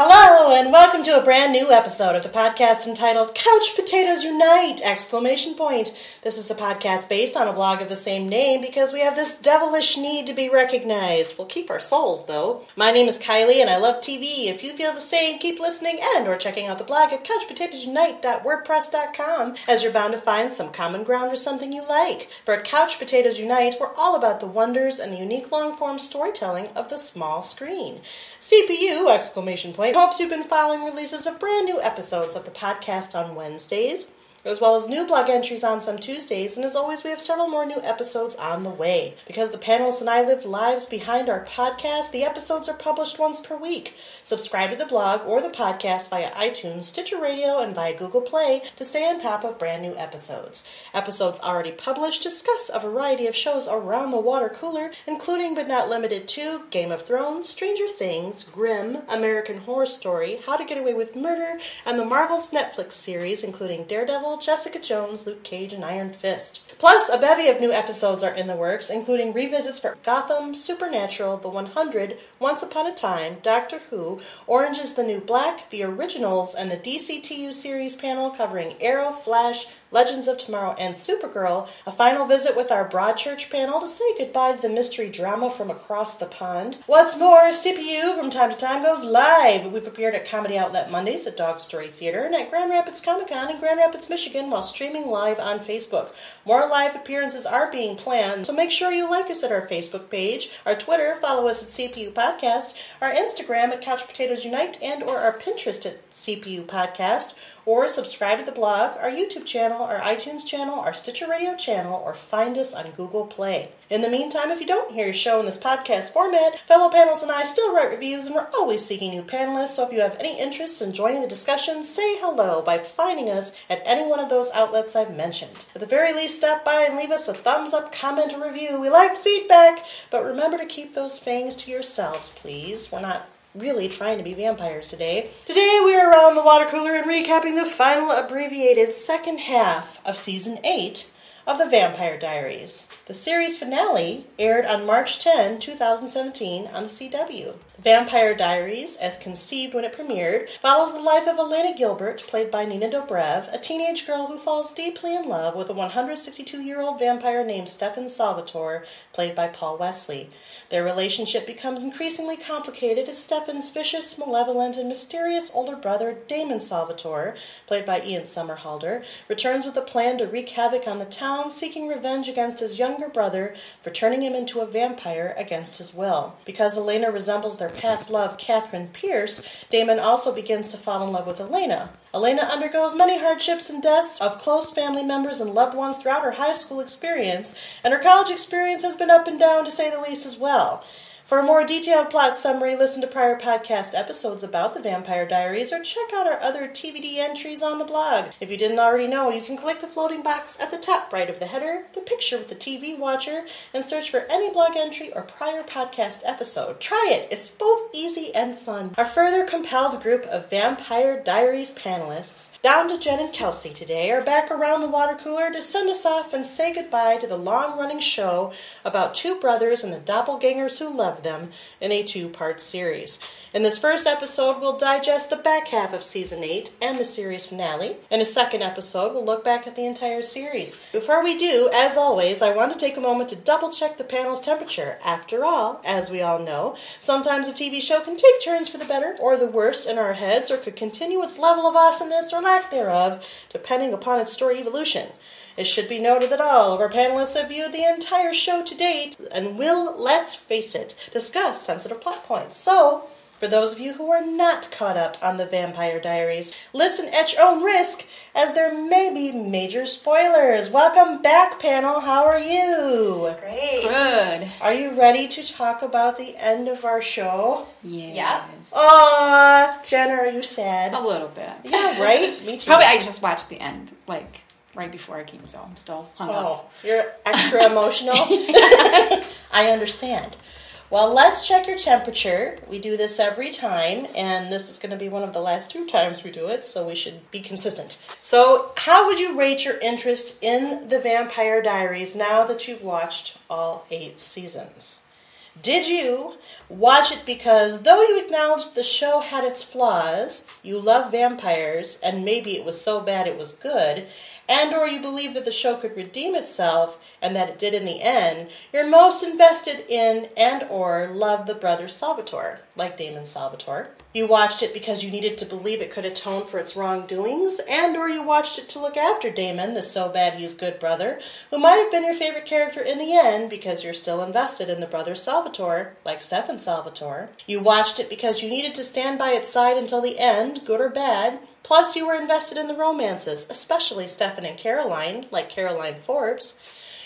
Hello, and welcome to a brand new episode of the podcast entitled Couch Potatoes Unite! This is a podcast based on a blog of the same name because we have this devilish need to be recognized. We'll keep our souls, though. My name is Kylie, and I love TV. If you feel the same, keep listening and or checking out the blog at couchpotatoesunite.wordpress.com, as you're bound to find some common ground or something you like. For at Couch Potatoes Unite, we're all about the wonders and the unique long-form storytelling of the small screen. CPU! Hopes you've been following releases of brand new episodes of the podcast on Wednesdays, as well as new blog entries on some Tuesdays, and as always, we have several more new episodes on the way. Because the panelists and I live lives behind our podcast, the episodes are published once per week. Subscribe to the blog or the podcast via iTunes, Stitcher Radio, and via Google Play to stay on top of brand new episodes. Episodes already published discuss a variety of shows around the water cooler, including but not limited to Game of Thrones, Stranger Things, Grimm, American Horror Story, How to Get Away with Murder, and the Marvel's Netflix series, including Daredevil, Jessica Jones, Luke Cage, and Iron Fist. Plus, a bevy of new episodes are in the works, including revisits for Gotham, Supernatural, The 100, Once Upon a Time, Doctor Who, Orange is the New Black, The Originals, and the DCTU series panel covering Arrow, Flash, Legends of Tomorrow, and Supergirl, a final visit with our Broadchurch panel to say goodbye to the mystery drama from across the pond. What's more, CPU from time to time goes live. We've appeared at Comedy Outlet Mondays at Dog Story Theater and at Grand Rapids Comic-Con in Grand Rapids, Michigan, while streaming live on Facebook. More live appearances are being planned, so make sure you like us at our Facebook page, our Twitter, follow us at CPU Podcast, our Instagram at Couch Potatoes Unite, and or our Pinterest at CPU Podcast, or subscribe to the blog, our YouTube channel, our iTunes channel, our Stitcher Radio channel, or find us on Google Play. In the meantime, if you don't hear your show in this podcast format, fellow panelists and I still write reviews, and we're always seeking new panelists, so if you have any interest in joining the discussion, say hello by finding us at any one of those outlets I've mentioned. At the very least, stop by and leave us a thumbs up, comment, or review. We like feedback, but remember to keep those fangs to yourselves, please. We're not really trying to be vampires today. Today we are around the water cooler and recapping the final abbreviated second half of Season 8 of the Vampire Diaries. The series finale aired on March 10, 2017 on the CW. The Vampire Diaries, as conceived when it premiered, follows the life of Elena Gilbert, played by Nina Dobrev, a teenage girl who falls deeply in love with a 162-year-old vampire named Stefan Salvatore, played by Paul Wesley. Their relationship becomes increasingly complicated as Stefan's vicious, malevolent, and mysterious older brother, Damon Salvatore, played by Ian Somerhalder, returns with a plan to wreak havoc on the town, seeking revenge against his younger brother for turning him into a vampire against his will. Because Elena resembles their past love, Catherine Pierce, Damon also begins to fall in love with Elena. Elena undergoes many hardships and deaths of close family members and loved ones throughout her high school experience, and her college experience has been up and down, to say the least, as well. For a more detailed plot summary, listen to prior podcast episodes about the Vampire Diaries, or check out our other TVD entries on the blog. If you didn't already know, you can click the floating box at the top right of the header, the picture with the TV watcher, and search for any blog entry or prior podcast episode. Try it. It's both easy and fun. Our further compelled group of Vampire Diaries panelists, down to Jen and Kelsey today, are back around the water cooler to send us off and say goodbye to the long-running show about two brothers and the doppelgangers who love them in a two-part series. In this first episode, we'll digest the back half of Season 8 and the series finale. In a second episode, we'll look back at the entire series. Before we do, as always, I want to take a moment to double-check the panel's temperature. After all, as we all know, sometimes a TV show can take turns for the better or the worse in our heads, or could continue its level of awesomeness or lack thereof, depending upon its story evolution. It should be noted that all of our panelists have viewed the entire show to date and will, let's face it, discuss sensitive plot points. So, for those of you who are not caught up on the Vampire Diaries, listen at your own risk, as there may be major spoilers. Welcome back, panel. How are you? Great. Good. Are you ready to talk about the end of our show? Yes. Yeah. Aw, Jen, are you sad? A little bit. Yeah, right? Me too. Probably I just watched the end, right before I came, so I'm still hung up. Oh, you're extra emotional? I understand. Well, let's check your temperature. We do this every time, and this is going to be one of the last 2 times we do it, so we should be consistent. So, how would you rate your interest in the Vampire Diaries now that you've watched all 8 seasons? Did you watch it because, though you acknowledged the show had its flaws, you love vampires, and maybe it was so bad it was good, and or you believe that the show could redeem itself, and that it did in the end, you're most invested in and or love the brothers Salvatore, like Damon Salvatore. You watched it because you needed to believe it could atone for its wrongdoings, and or you watched it to look after Damon, the so-bad-he's-good brother, who might have been your favorite character in the end because you're still invested in the brothers Salvatore, like Stefan Salvatore. You watched it because you needed to stand by its side until the end, good or bad. Plus, you were invested in the romances, especially Stefan and Caroline, like Caroline Forbes.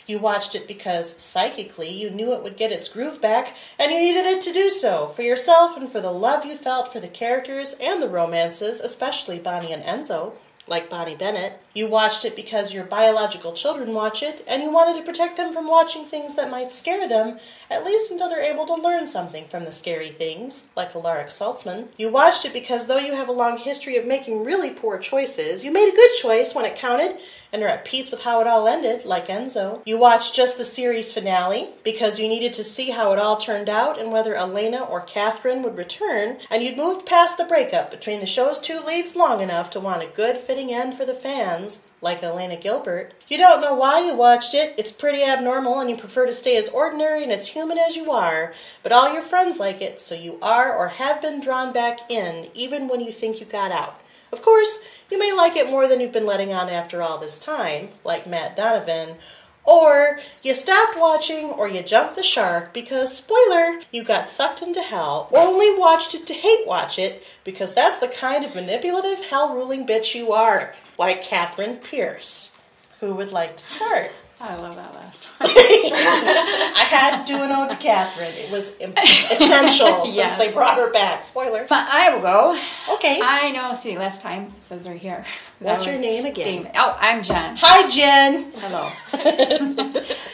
You watched it because, psychically, you knew it would get its groove back, and you needed it to do so, for yourself and for the love you felt for the characters and the romances, especially Bonnie and Enzo, like Bonnie Bennett. You watched it because your biological children watch it, and you wanted to protect them from watching things that might scare them, at least until they're able to learn something from the scary things, like Alaric Saltzman. You watched it because though you have a long history of making really poor choices, you made a good choice when it counted, and are at peace with how it all ended, like Enzo. You watched just the series finale because you needed to see how it all turned out and whether Elena or Catherine would return, and you'd moved past the breakup between the show's two leads long enough to want a good fitting end for the fans, like Elena Gilbert. You don't know why you watched it, it's pretty abnormal, and you prefer to stay as ordinary and as human as you are, but all your friends like it, so you are or have been drawn back in, even when you think you got out. Of course, you may like it more than you've been letting on after all this time, like Matt Donovan, or you stopped watching or you jumped the shark because, spoiler, you got sucked into hell, or only watched it to hate watch it because that's the kind of manipulative, hell-ruling bitch you are, like Catherine Pierce. Who would like to start? I love that last one. I had to do an ode to Catherine. It was essential since they brought her back. Spoiler. Fine, I will go. Okay. I know. See, last time it says right here. What's your name again? Damon. Oh, I'm Jen. Hi, Jen. Hello.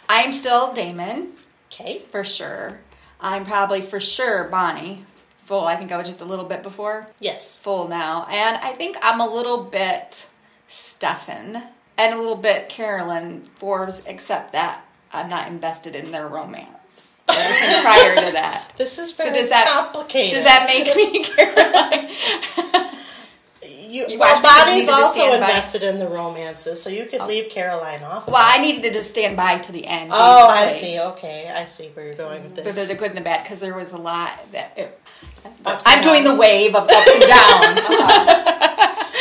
I'm still Damon. Okay. For sure. I'm probably for sure Bonnie. Full. I think I was just a little bit before. Yes. Full now. And I think I'm a little bit Stefan. And a little bit Carolyn Forbes, except that I'm not invested in their romance. Everything prior to that. This is very complicated. Does that make me Caroline? Bonnie's also invested in the romances, so you could leave Caroline off. Well, I needed to just stand by to the end. Basically. Oh, I see. Okay, I see where you're going with this. The good and the bad, because there was a lot that... I'm doing the wave of ups and downs.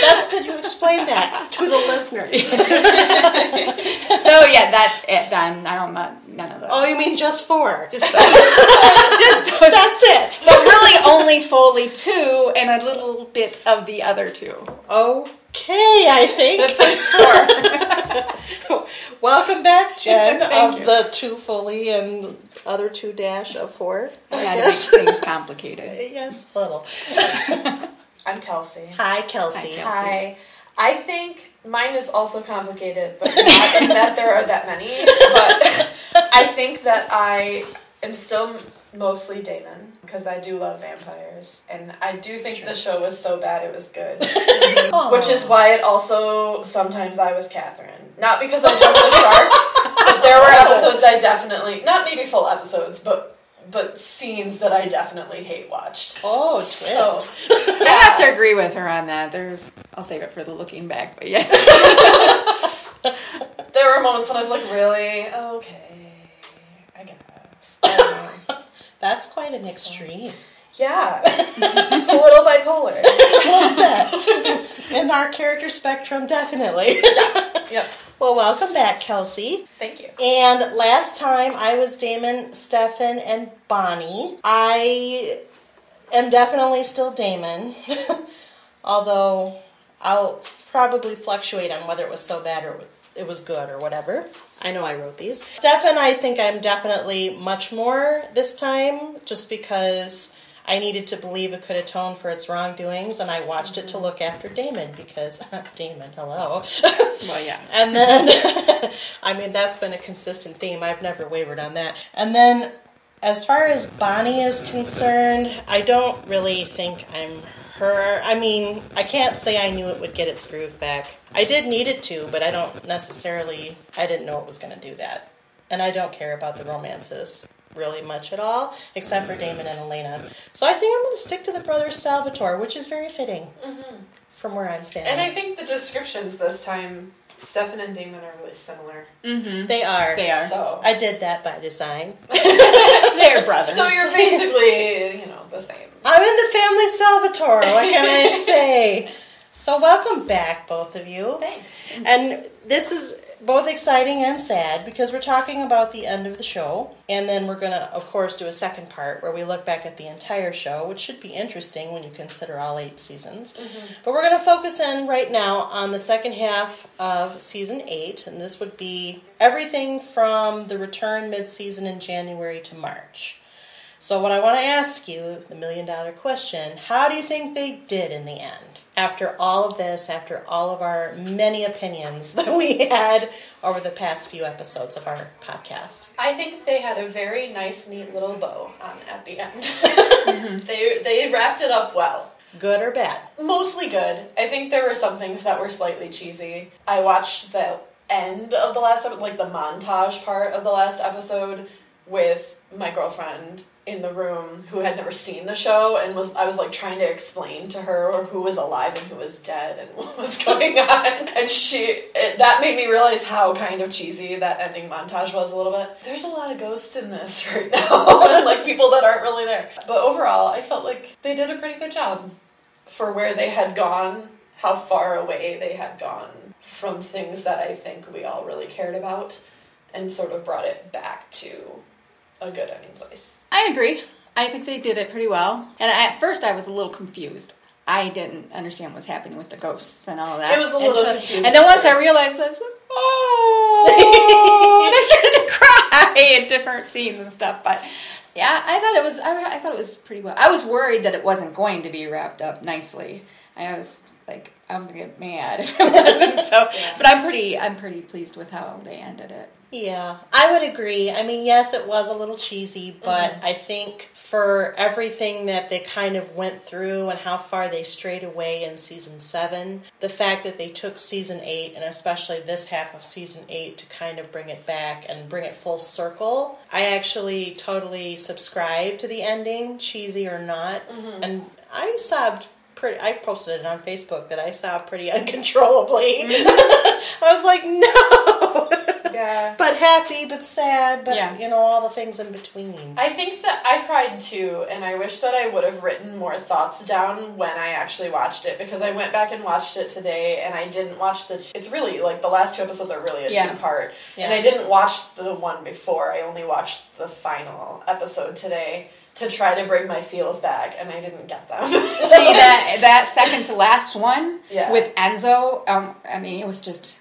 That's good you explained that to the listener. So, yeah, that's it. Done. I don't know. None of those. Oh, you mean just 4? Just those. Just those. That's it. But really only Foley 2 and a little bit of the other 2. Okay, I think. The first 4. Welcome back, Jen, Thank you. the 2 Foley and other 2 dash of 4. I had to make things complicated. Yes, a little. I'm Kelsey. Hi, Kelsey. Hi. I think mine is also complicated, but not in that there are that many. But I think that I am still mostly Damon, because I do love vampires. And I do think the show was so bad it was good. Which is why it also, sometimes I was Catherine. Not because I jumped the shark, but there were episodes I definitely, not maybe full episodes, but scenes that I definitely hate watched. Oh, twist. So, I have to agree with her on that. I'll save it for the looking back, but yes. There were moments when I was like, really? Okay, I guess. That's quite an extreme. Yeah. It's a little bipolar. A little bit. In our character spectrum, definitely. Yep. Well, welcome back, Kelsey. Thank you. And last time I was Damon, Stefan, and Bonnie. I am definitely still Damon. Although I'll probably fluctuate on whether it was so bad or it was good or whatever. I know I wrote these. Stefan, I think I'm definitely much more this time, just because I needed to believe it could atone for its wrongdoings, and I watched it to look after Damon, because, Damon, hello. Well, yeah. And then, I mean, that's been a consistent theme. I've never wavered on that. And then, as far as Bonnie is concerned, I don't really think I'm her. I mean, I can't say I knew it would get its groove back. I did need it to, but I didn't know it was going to do that. And I don't care about the romances. really much at all, except for Damon and Elena. So I think I'm going to stick to the brothers Salvatore, which is very fitting from where I'm standing. And I think the descriptions this time, Stefan and Damon are really similar. Mm-hmm. They are. So I did that by design. They're brothers. So you're basically, the same. I'm in the family Salvatore, what can I say? So welcome back, both of you. Thanks. And this is both exciting and sad because we're talking about the end of the show. And then we're going to, of course, do a second part where we look back at the entire show, which should be interesting when you consider all 8 seasons. Mm-hmm. But we're going to focus in right now on the second half of season 8. And this would be everything from the return mid-season in January to March. So what I want to ask you, the $1 million question, how do you think they did in the end? After all of this, after all of our many opinions that we had over the past few episodes of our podcast. I think they had a very nice, neat little bow on at the end. They wrapped it up well. Good or bad? Mostly good. I think there were some things that were slightly cheesy. I watched the end of the last episode, like the montage part of the last episode with my girlfriend in the room who had never seen the show, and I was like trying to explain to her who was alive and who was dead and what was going on, and that made me realize how kind of cheesy that ending montage was a little bit. There's a lot of ghosts in this right now and like people that aren't really there, but overall I felt like they did a pretty good job for where they had gone, how far away they had gone from things that I think we all really cared about, and sort of brought it back to a good ending place. I agree. I think they did it pretty well. And at first I was a little confused. I didn't understand what's happening with the ghosts and all of that. It was a little confusing. And then once I realized, I was like, oh, and I started to cry at different scenes and stuff. But yeah, I thought it was pretty well. I was worried that it wasn't going to be wrapped up nicely. I was like, I was gonna get mad if it wasn't. So, yeah. But I'm pretty pleased with how they ended it. Yeah, I would agree. I mean, yes, it was a little cheesy, but I think for everything that they kind of went through and how far they strayed away in season 7, the fact that they took season 8 and especially this half of season 8 to kind of bring it back and bring it full circle, I actually totally subscribed to the ending, cheesy or not, and I sobbed. I posted it on Facebook that I sobbed pretty uncontrollably. I was like, no! Yeah. But happy, but sad, but, all the things in between. I think that I cried too, and I wish that I would have written more thoughts down when I actually watched it, because I went back and watched it today, and I didn't watch it's really, like, the last 2 episodes are really a 2-part, and I didn't watch the one before, I only watched the final episode today to try to bring my feels back, and I didn't get them. See, that second to last one with Enzo, it was just...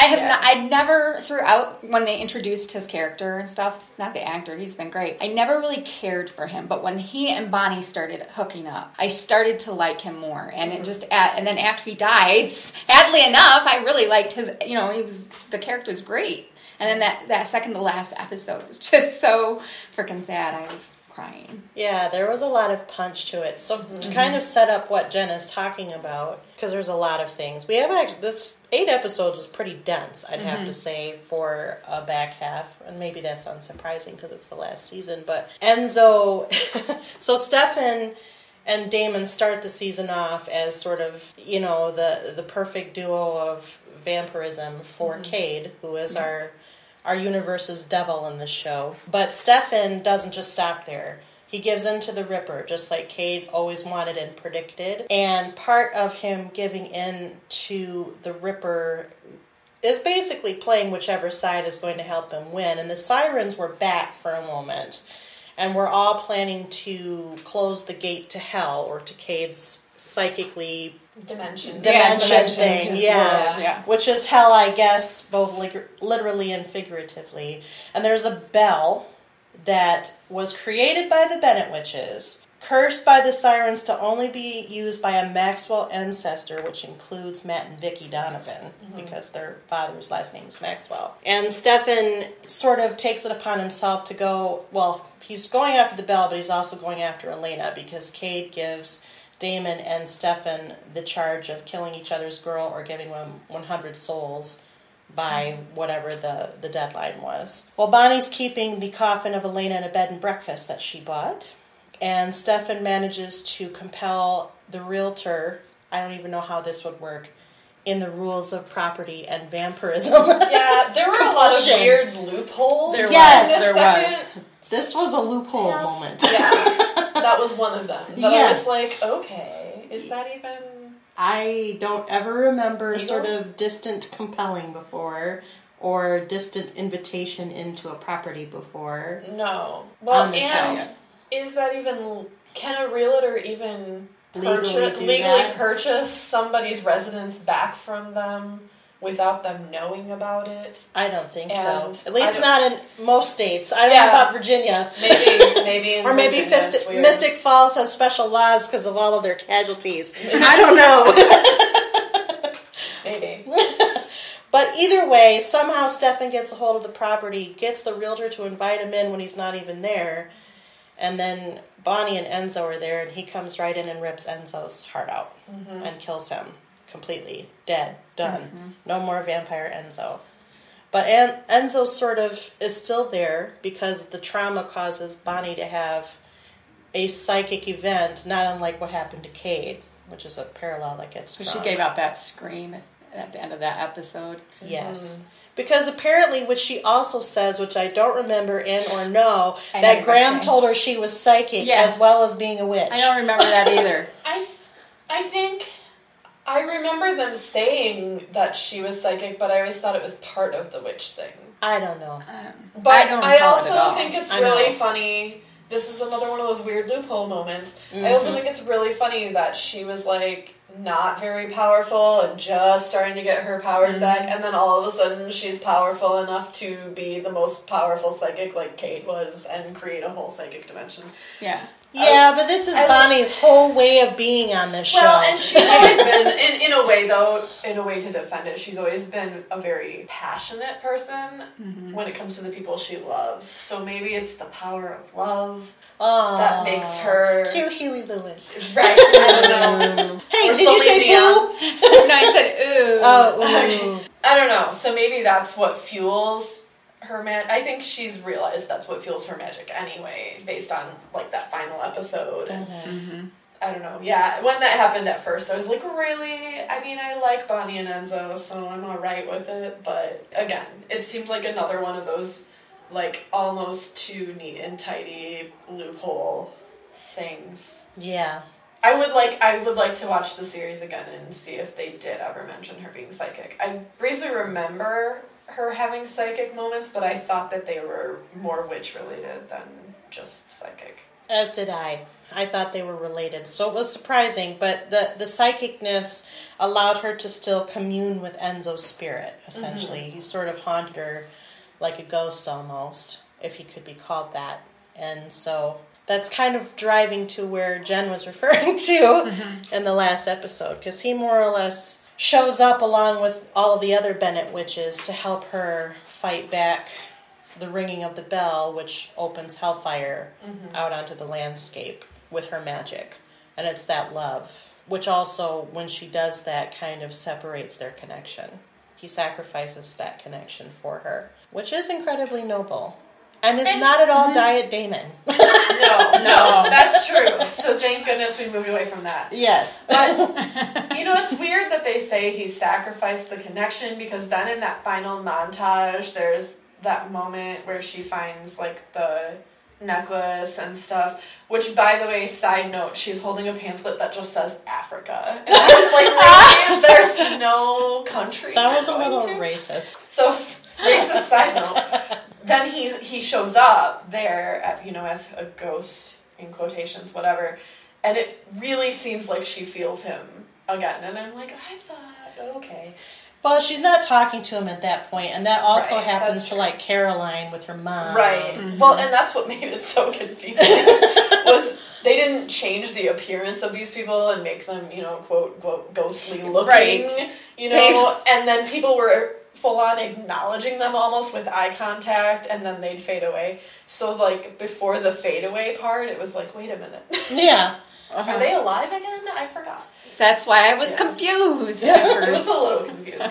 I'd never, throughout, when they introduced his character and stuff, not the actor, he's been great, I never really cared for him, but when he and Bonnie started hooking up, I started to like him more, and it just, and then after he died, sadly enough, I really liked his, the character was great, and then that second to last episode was just so freaking sad, I was crying. Yeah, there was a lot of punch to it. So to kind of set up what Jen is talking about, because there's a lot of things. We have actually, this 8 episodes was pretty dense, I'd have to say, for a back half. And maybe that's unsurprising because it's the last season. But Enzo, so Stefan and Damon start the season off as sort of, the perfect duo of vampirism for Cade, who is our universe's devil in this show. But Stefan doesn't just stop there. He gives in to the Ripper, just like Cade always wanted and predicted. And part of him giving in to the Ripper is basically playing whichever side is going to help him win. And the Sirens were back for a moment. And we're all planning to close the gate to hell, or to Cade's psychically... Dimension thing, yeah. Which is hell, I guess, both literally and figuratively. And there's a bell that was created by the Bennett witches, cursed by the Sirens to only be used by a Maxwell ancestor, which includes Matt and Vicky Donovan, because their father's last name is Maxwell. And Stefan sort of takes it upon himself to go, he's going after the bell, but he's also going after Elena, because Cade gives Damon and Stefan the charge of killing each other's girl or giving them 100 souls by whatever the deadline was. Well, Bonnie's keeping the coffin of Elena in a bed and breakfast that she bought. And Stefan manages to compel the realtor, I don't even know how this would work, in the rules of property and vampirism. Yeah, there were a lot of weird loopholes. There was. This was a loophole moment. Yeah, that was one of them. But I was like, okay, is that even... I don't ever remember sort of distant compelling before or distant invitation into a property before. No. Well, on the and show. Is that even... Can a realtor even legally that? purchase somebody's residence back from them without them knowing about it? I don't think And so. At least not in most states. I don't know about Virginia. Maybe in or maybe Virginia, Mystic Falls has special laws because of all of their casualties. I don't know. Maybe. But either way, somehow Stefan gets a hold of the property, gets the realtor to invite him in when he's not even there, and then Bonnie and Enzo are there, and he comes right in and rips Enzo's heart out and kills him completely. Dead. Done. No more vampire Enzo. But Enzo sort of is still there because the trauma causes Bonnie to have a psychic event, not unlike what happened to Cade, which is a parallel that gets drawn. She gave out that scream at the end of that episode. Yes. Because apparently what she also says, which I don't remember or know, that Graham told her she was psychic as well as being a witch. I don't remember that either. I think I remember them saying that she was psychic, but I always thought it was part of the witch thing. I don't know. But I also think it's really funny. This is another one of those weird loophole moments. I also think it's really funny that she was like not very powerful and just starting to get her powers back, and then all of a sudden she's powerful enough to be the most powerful psychic like Kate was and create a whole psychic dimension. Yeah. Yeah, but this is Bonnie's whole way of being on this show. Well, and she's always been, in a way though, in a way to defend it, she's always been a very passionate person when it comes to the people she loves. So maybe it's the power of love that makes her... Cute Huey Lewis. Right, I don't know. Hey, Or did you say boo? No, I said ooh. Oh, ooh. I don't know. So maybe that's what fuels her I think she's realized that's what fuels her magic anyway, based on like that final episode. And I don't know. Yeah, when that happened at first, I was like, really? I mean, I like Bonnie and Enzo, so I'm alright with it. But again, it seemed like another one of those like almost too neat and tidy loophole things. Yeah. I would like to watch the series again and see if they did ever mention her being psychic. I briefly remember her having psychic moments, but I thought that they were more witch-related than just psychic. As did I. I thought they were related. So it was surprising, but the psychicness allowed her to still commune with Enzo's spirit, essentially. He sort of haunted her like a ghost almost, if he could be called that. And so that's kind of driving to where Jen was referring to in the last episode, because he more or less shows up along with all of the other Bennett witches to help her fight back the ringing of the bell, which opens hellfire out onto the landscape with her magic. And it's that love, which also, when she does that, kind of separates their connection. He sacrifices that connection for her, which is incredibly noble. And it's not at all Diet Damon. No, that's true. So thank goodness we moved away from that. Yes. But, it's weird that they say he sacrificed the connection, because then in that final montage, there's that moment where she finds, like, the necklace and stuff, which, by the way, side note, she's holding a pamphlet that just says Africa. And I was like, really? There's no country. That was a little racist. So, racist side note. Then he shows up there at, as a ghost, in quotations, whatever, and it really seems like she feels him again. And I'm like, I thought, okay. Well, she's not talking to him at that point, and that also happens to, like, Caroline with her mom. Right. Well, and that's what made it so confusing, was they didn't change the appearance of these people and make them, quote, ghostly looking, right. And then people were full-on acknowledging them almost with eye contact, and then they'd fade away. So, like, before the fade-away part, it was like, wait a minute. Yeah. Are they alive again? I forgot. That's why I was confused. It was a little confusing.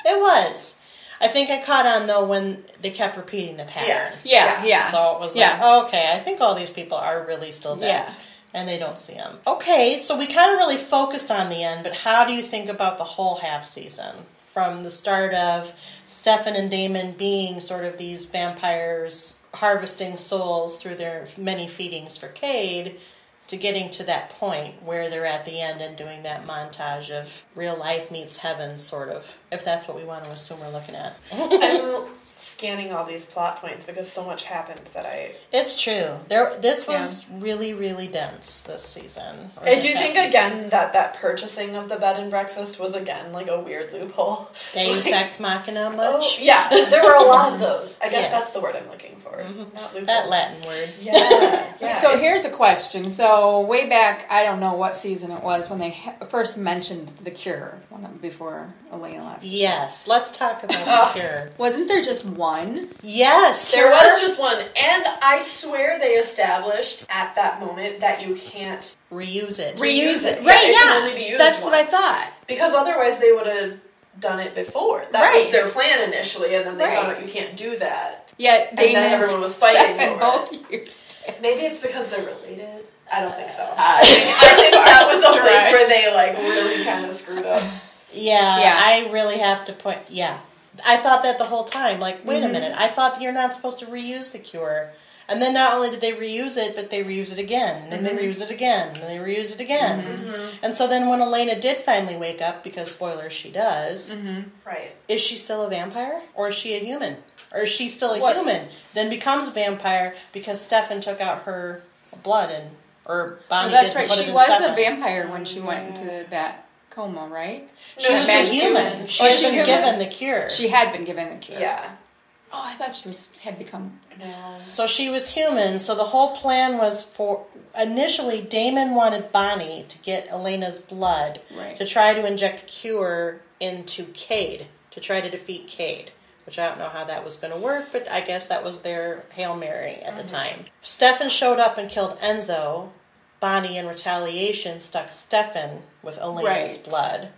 It was. I think I caught on, though, when they kept repeating the pattern. Yes. Yeah. So it was like, okay, I think all these people are really still dead. Yeah. And they don't see them. Okay, so we kind of really focused on the end, but how do you think about the whole half season? From the start of Stefan and Damon being sort of these vampires harvesting souls through their many feedings for Cade, to getting to that point where they're at the end and doing that montage of real life meets heaven, sort of, if that's what we want to assume we're looking at. I'm scanning all these plot points because so much happened that It's true. This was really, really dense this season. I do think, again, that purchasing of the bed and breakfast was, again, like a weird loophole. Deus Ex Machina much? Oh, yeah, there were a lot of those. I guess that's the word I'm looking for. Mm-hmm. Not loophole. That Latin word. Yeah. So here's a question. So way back, I don't know what season it was when they first mentioned the cure before Elena left. Yes, let's talk about the cure. Wasn't there just one? Yes, there was just one, and I swear they established at that moment that you can't reuse it. Reuse it. Yeah, Right, it yeah. can only be used That's what I once. thought. Because otherwise they would have done it before. That was their plan initially, and then they found out you can't do that. Yet and then everyone was fighting over it. it. Maybe it's because they're related. I don't think so. I think that was a place where they really kind of screwed up. Yeah, I really have to point... Yeah. I thought that the whole time. Like, wait a minute. I thought you're not supposed to reuse the cure. And then not only did they reuse it, but they reuse it again. And then they reuse it again. And then they reuse it again. Mm-hmm. And so then when Elena did finally wake up, because spoilers, she does. Mm-hmm. Right. Is she still a vampire? Or is she a human? Or is she still a human? Then becomes a vampire because Stefan took out her blood and... Or Bonnie that's did right. put She it in was Stefan. a vampire when she went into that coma, right? She was a human. She had been given the cure. She had been given the cure. Yeah. Oh, I thought she had become... No. So she was human. So the whole plan was for... Initially, Damon wanted Bonnie to get Elena's blood to try to inject a cure into Cade, to try to defeat Cade. Which I don't know how that was going to work, but I guess that was their Hail Mary at the time. Stefan showed up and killed Enzo. Bonnie, in retaliation, stuck Stefan with Elena's blood,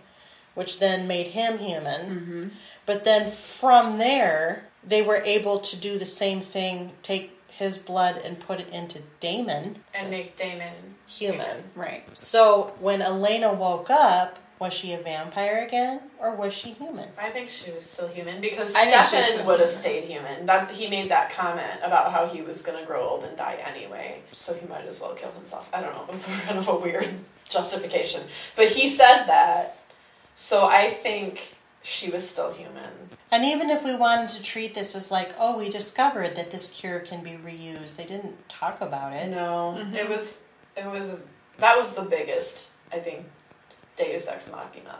which then made him human. Mm-hmm. But then from there, they were able to do the same thing, take his blood and put it into Damon. And make Damon human. Right. So when Elena woke up, was she a vampire again, or was she human? I think she was still human, because Stefan would have stayed human. He made that comment about how he was going to grow old and die anyway, so he might as well kill himself. I don't know, it was kind of a weird justification. But he said that, so I think she was still human. And even if we wanted to treat this as like, oh, we discovered that this cure can be reused, they didn't talk about it. No, that was the biggest, I think, Deus Ex Machina.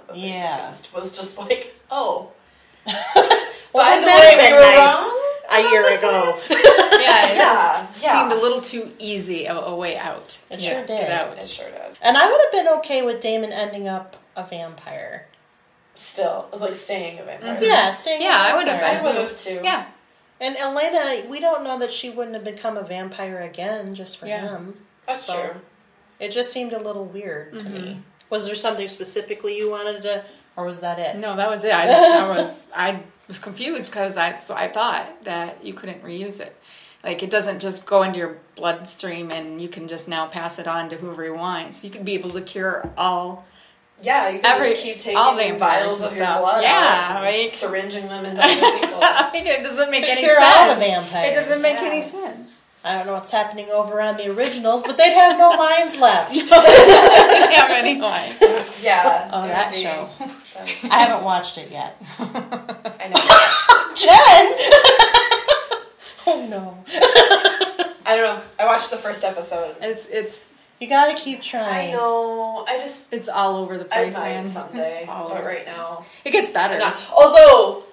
Was just like, oh. By the way, we were wrong a year ago. It seemed a little too easy a way out. It sure did. It sure did. And I would have been okay with Damon ending up a vampire. Still, it was like staying a vampire. Mm-hmm. Yeah, staying a vampire. I would have too. Yeah. And Elena, we don't know that she wouldn't have become a vampire again just for him. That's true. It just seemed a little weird to me. Was there something specifically you wanted to, or was that it? No, that was it. I was confused because I thought that you couldn't reuse it. Like, it doesn't just go into your bloodstream and you can just now pass it on to whoever you want. So you could be able to cure all. Yeah, you can just keep taking vials of your blood out and syringing them into other people. It doesn't make any cure sense. All the vampires. It doesn't make any sense. I don't know what's happening over on the originals, but they'd have no lines left. They don't have any lines. Yeah. Oh, that show. I haven't watched it yet. I know. Jen! Oh, no. I don't know. I watched the first episode. It's. You gotta keep trying. I know. It's all over the place, I might man. someday, but right now it gets better. Although,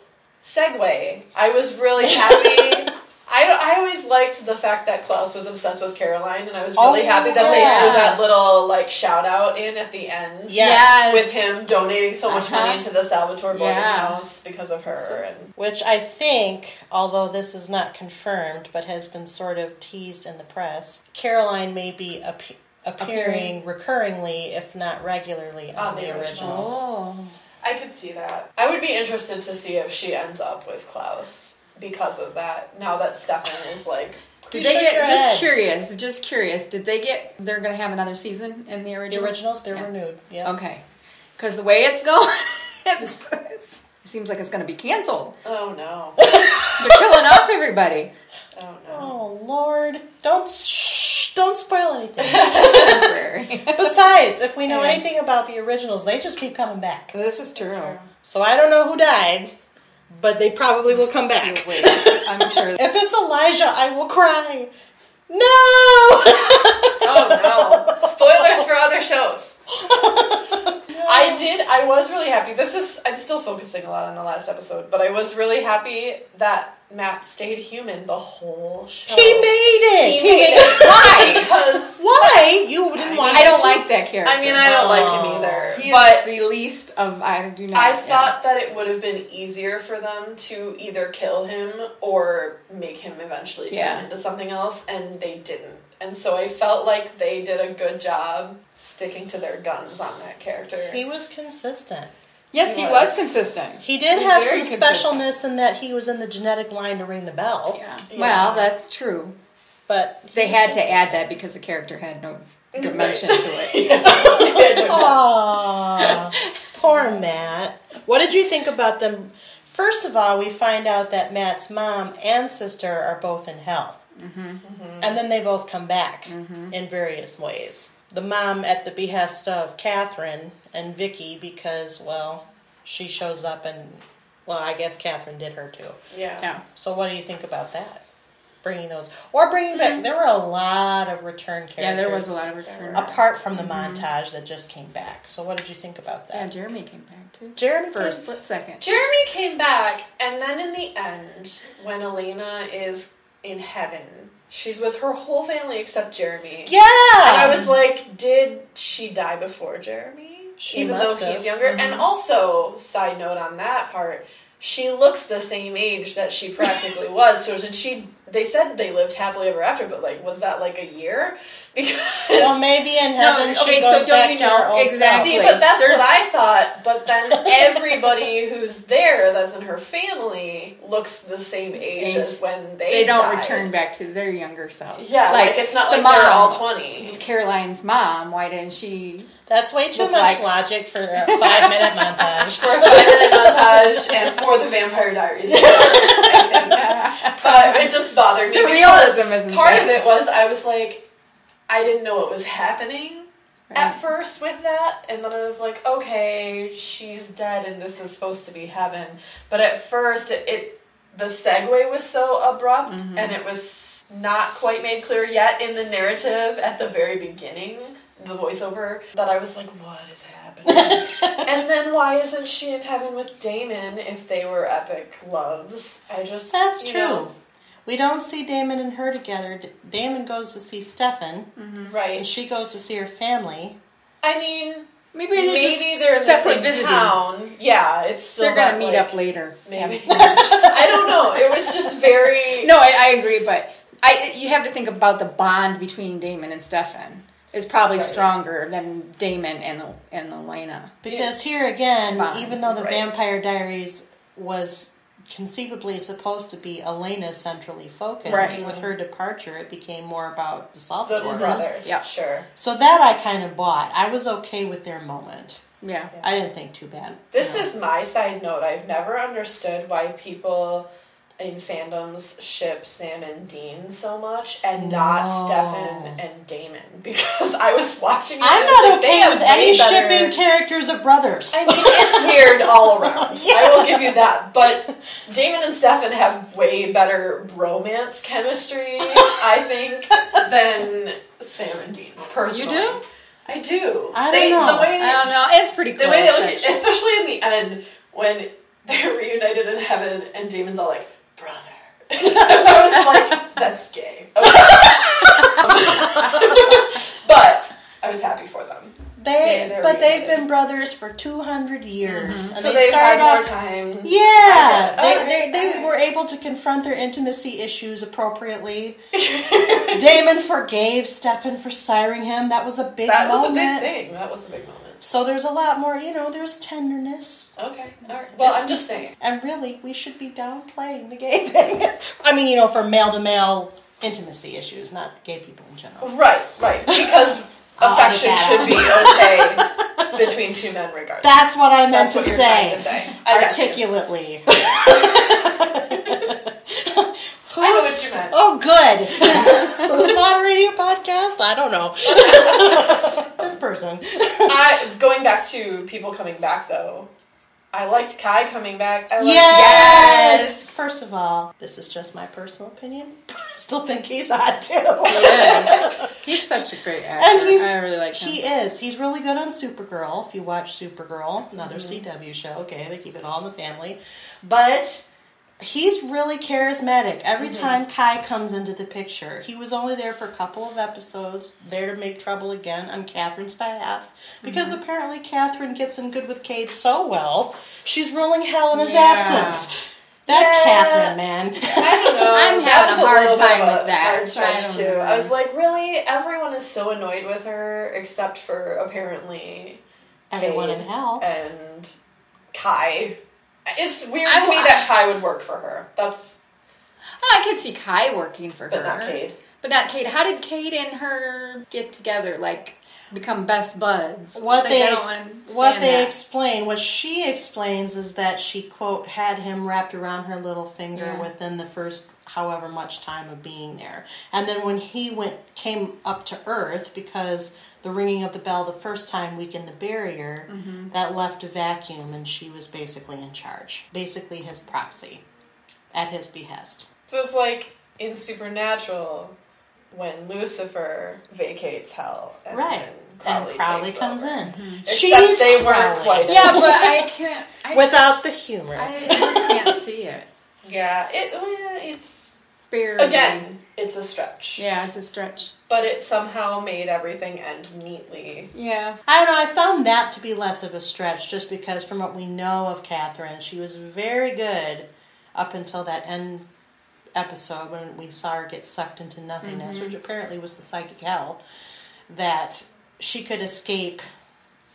segue, I was really happy. I always liked the fact that Klaus was obsessed with Caroline, and I was really happy that they threw that little shout out in at the end. Yes. With him donating so much money to the Salvatore boarding house because of her. Which I think, although this is not confirmed, but has been sort of teased in the press, Caroline may be appearing recurringly, if not regularly, on the originals. Oh. I could see that. I would be interested to see if she ends up with Klaus because of that. Now that Stefan is like... Did they get, just curious, did they get, they're going to have another season in the originals? The originals, they're renewed, yeah. Okay. Because the way it's going, it seems like it's going to be canceled. Oh, no. They're killing off everybody. Oh, no. Oh, Lord. Don't spoil anything. Temporary. Besides, if we know anything about the originals, they just keep coming back. This is true. So I don't know who died, but they probably will come back. Wait, I'm sure. If it's Elijah, I will cry. No! Oh, no. Spoilers for other shows. I was really happy. I'm still focusing a lot on the last episode, but I was really happy that Matt stayed human the whole show. He made it! He made it. Why? Because... Why? You didn't want I don't like that character. I mean, I don't like him either. But the least of... I thought that it would have been easier for them to either kill him or make him eventually turn into something else, and they didn't. And so I felt like they did a good job sticking to their guns on that character. He was consistent. Yes, he was consistent. He did have some specialness in that he was in the genetic line to ring the bell. Yeah. Well, that's true. But they had to add that because the character had no dimension to it. Aww. Poor Matt. What did you think about them? First of all, we find out that Matt's mom and sister are both in hell. Mm-hmm. Mm-hmm. And then they both come back in various ways. The mom at the behest of Catherine and Vicky because, well, she shows up and, well, I guess Catherine did her too. Yeah. So what do you think about that? Bringing those, or bringing back, there were a lot of return characters. Yeah, there was a lot of return. Apart from the montage that just came back. So what did you think about that? Yeah, Jeremy came back too. Jeremy for a split second. Jeremy came back, and then in the end, when Elena is in heaven, she's with her whole family except Jeremy. Yeah! And I was like, did she die before Jeremy? Even though he's younger? And also, side note on that part, she looks the same age that she practically was. So did she... They said they lived happily ever after, but like, was that like a year? Because well, maybe in heaven she goes back to her old exactly. See, but that's what I thought. But then everybody who's there, that's in her family, looks the same age as when they don't died. Return back to their younger self. Yeah, like it's not like they're all 20. Caroline's mom. Why didn't she? That's way too much logic for a 5-minute montage. For a 5-minute montage and for the Vampire Diaries. But it just bothered me. The realism isn't part of it was I was like, I didn't know what was happening at first with that, and then I was like, okay, she's dead and this is supposed to be heaven. But at first the segue was so abrupt and it was not quite made clear yet in the narrative at the very beginning, the voiceover, that I was like, what is happening? And then why isn't she in heaven with Damon if they were epic loves? That's true. Know. We don't see Damon and her together. Damon goes to see Stefan. Right. And she goes to see her family. I mean, maybe they're in the same town. Yeah, it's still they're going to meet up later. Maybe. I don't know. It was just very... No, I agree, but you have to think about the bond between Damon and Stefan. Is probably stronger than Damon and Elena. Because here again, even though the Vampire Diaries was conceivably supposed to be Elena centrally focused, with her departure, it became more about the Salvatore brothers. Yeah, sure. So that I kind of bought. I was okay with their moment. Yeah. I didn't think too bad. This is my side note. I've never understood why people in fandoms ship Sam and Dean so much and not Stefan and Damon, because I was watching it. I'm not okay with any shipping characters of brothers. I mean, it's weird all around. I will give you that. But Damon and Stefan have way better romance chemistry, I think, than Sam and Dean, personally. You do? I do. I don't know. I don't know. It's pretty cool. The way they look, especially in the end, when they're reunited in heaven and Damon's all like, brother. I was like, that's gay. Okay. But I was happy for them. They've been brothers for 200 years. Mm-hmm. And so they've had more time. Yeah. They were able to confront their intimacy issues appropriately. Damon forgave Stefan for siring him. That was a big moment. That was a big moment. So there's a lot more, there's tenderness. Okay. All right. Well, I'm just saying. And really, we should be downplaying the gay thing. I mean, for male-to-male intimacy issues, not gay people in general. Right. Because affection should be okay between two men regardless. That's what I meant to say. Articulately. I know what you meant. Oh, good. Who's moderating a podcast? I don't know. This person. Going back to people coming back, though, I liked Kai coming back. Yes! First of all, this is just my personal opinion, but I still think he's hot, too. Yes. He's such a great actor. And I really like him. He is. He's really good on Supergirl. If you watch Supergirl, another CW show, okay, they keep it all in the family. But he's really charismatic. Every time Kai comes into the picture, he was only there for a couple of episodes, there to make trouble again on Catherine's behalf. Because apparently Catherine gets in good with Cade so well, she's ruling hell in his absence. Catherine, man. I don't know. I'm having a hard time with that. I was like, really? Everyone is so annoyed with her, except for apparently everyone Cade in hell. And Kai. It's weird to me that Kai would work for her. I could see Kai working for her. But not Cade. How did Cade and her get together? Become best buds? What she explains is that she, quote, had him wrapped around her little finger within the first however much time of being there. And then when he came up to Earth, because the ringing of the bell the first time weakened the barrier, that left a vacuum, and she was basically in charge. Basically his proxy, at his behest. So it's like in Supernatural, when Lucifer vacates hell, and then Crowley comes in. Except they weren't quite. Yeah, but I can't. Without the humor, I just can't see it. Yeah, it's barely. Again, it's a stretch. Yeah, it's a stretch. But it somehow made everything end neatly. Yeah. I don't know, I found that to be less of a stretch, just because from what we know of Catherine, she was very good up until that end episode when we saw her get sucked into nothingness, which apparently was the psychic hell, that she could escape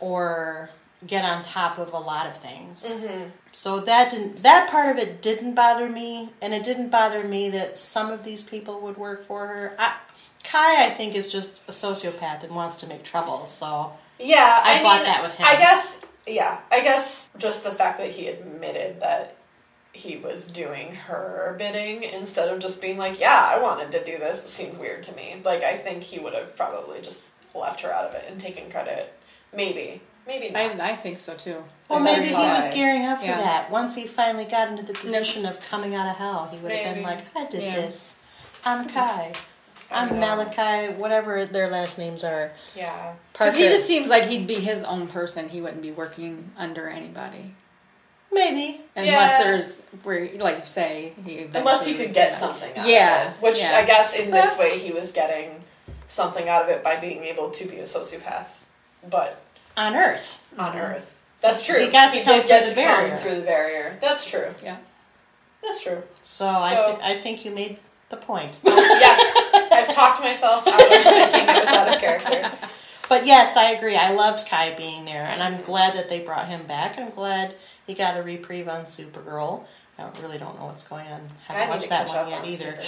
or get on top of a lot of things. So that part of it didn't bother me, and it didn't bother me that some of these people would work for her. Kai, I think, is just a sociopath and wants to make trouble, so yeah, I bought that with him. I guess just the fact that he admitted that he was doing her bidding instead of just being like, yeah, I wanted to do this, it seemed weird to me. I think he would have probably just left her out of it and taken credit. Maybe not. I think so too. Well, maybe he was gearing up for that. Once he finally got into the position of coming out of hell, he would have been like, I did this. I'm Kai. I'm Malachi, whatever their last names are. Yeah. Because he just seems like he'd be his own person. He wouldn't be working under anybody. Maybe. Unless there's, like you say, unless he could get something out of it. Which I guess in this way he was getting something out of it by being able to be a sociopath. But on Earth. That's true. He got to come through the barrier. That's true. Yeah. That's true. So I think you made the point. Yes. I've talked myself out of thinking it was out of character. But yes, I agree. I loved Kai being there, and I'm glad that they brought him back. I'm glad he got a reprieve on Supergirl. I really don't know what's going on. I haven't watched that one yet either.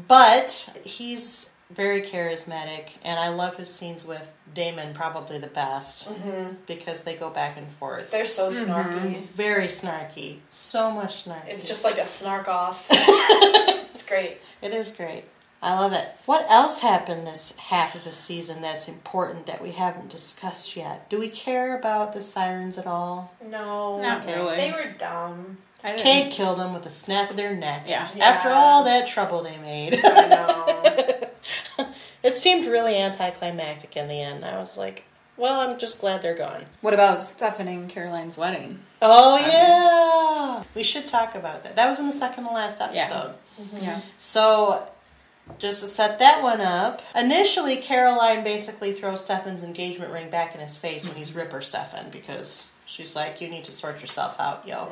But he's very charismatic, and I love his scenes with Damon probably the best, because they go back and forth. They're so snarky. Very snarky. So much snarky. It's just like a snark off. It's great. It is great. I love it. What else happened this half of the season that's important that we haven't discussed yet? Do we care about the sirens at all? No. Not really. They were dumb. Kate killed them with a snap of their neck. Yeah. After all that trouble they made. I know. It seemed really anticlimactic in the end. I was like, well, I'm just glad they're gone. What about Stephanie and Caroline's wedding? Oh, yeah. We should talk about that. That was in the second to last episode. Yeah. So, just to set that one up. Initially, Caroline basically throws Stefan's engagement ring back in his face when he's Ripper Stefan, because she's like, you need to sort yourself out, yo.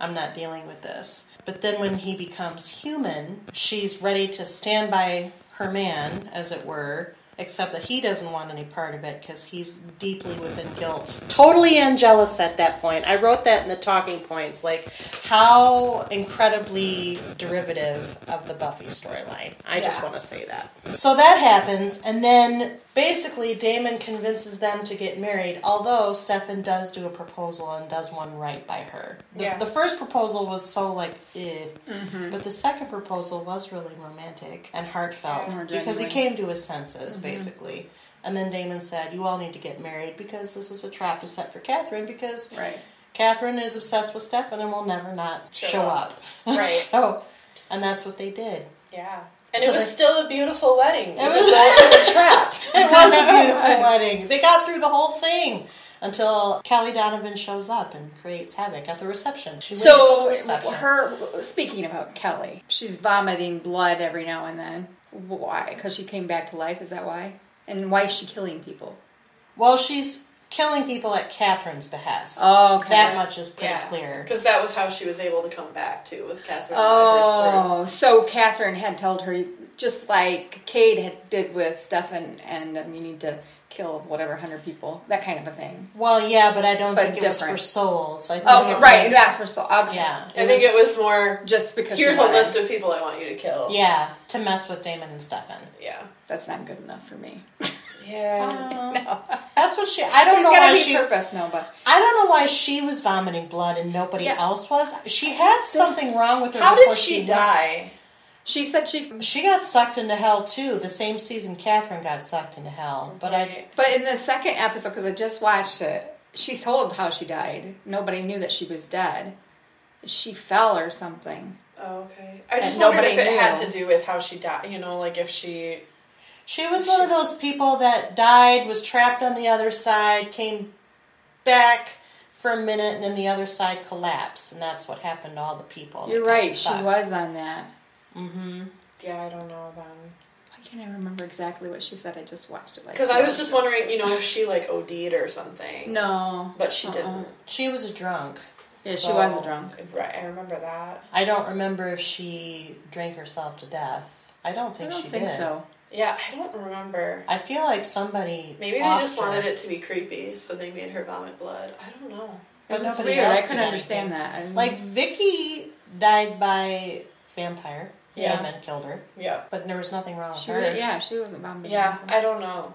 I'm not dealing with this. But then when he becomes human, she's ready to stand by her man, as it were, except that he doesn't want any part of it because he's deeply within guilt. Totally jealous at that point. I wrote that in the talking points, like how incredibly derivative of the Buffy storyline. I just want to say that. So that happens, and then basically Damon convinces them to get married, although Stefan does do a proposal and does one right by her. The first proposal was so like, but the second proposal was really romantic and heartfelt because he came to his senses, basically. And then Damon said, you all need to get married because this is a trap to set for Catherine, because Catherine is obsessed with Stefan and will never not show up. So, and that's what they did. Yeah. And so it was still a beautiful wedding. It was a trap. It was a beautiful wedding. They got through the whole thing until Kelly Donovan shows up and creates havoc at the reception. Speaking about Kelly, she's vomiting blood every now and then. Why? Because she came back to life? Is that why? And why is she killing people? Well, she's killing people at Catherine's behest. Oh, okay. That much is pretty clear. Because that was how she was able to come back, too, was Catherine. Oh, so Catherine had told her, just like Cade did with Stefan, and you need to kill whatever 100 people, that kind of a thing. Well, yeah, but I don't think it was for souls. I think that for souls. Okay. Yeah, I think it was more just because here's a list of people I want you to kill. Yeah, to mess with Damon and Stefan. Yeah, that's not good enough for me. Yeah, no. That's what she. I don't know why she. Purpose, no, but I don't know why she was vomiting blood and nobody else was. She had something wrong with her. How did she die? She said she got sucked into hell too. The same season Catherine got sucked into hell. But in the second episode, because I just watched it, she told how she died. Nobody knew that she was dead. She fell or something. Oh, okay. I just wondered if it had to do with how she died. You know, like if she... She was one of those people that died, was trapped on the other side, came back for a minute, and then the other side collapsed. And that's what happened to all the people. You're right. She was on that. Mm-hmm. Yeah, I don't know then. Why can't I remember exactly what she said? I just watched it. Because I was just wondering, if she OD'd or something. No, but she didn't. She was a drunk. Yeah, she was a drunk. Right, I remember that. I don't remember if she drank herself to death. I don't think she did. I don't think so. Yeah, I don't remember. I feel like somebody. Maybe they just wanted it to be creepy, so they made her vomit blood. I don't know. But nobody weird. I couldn't understand that. Like Vicky died by vampire. Yeah. Men killed her. Yeah. But there was nothing wrong with her. Yeah, she wasn't vomiting. Yeah, I don't know.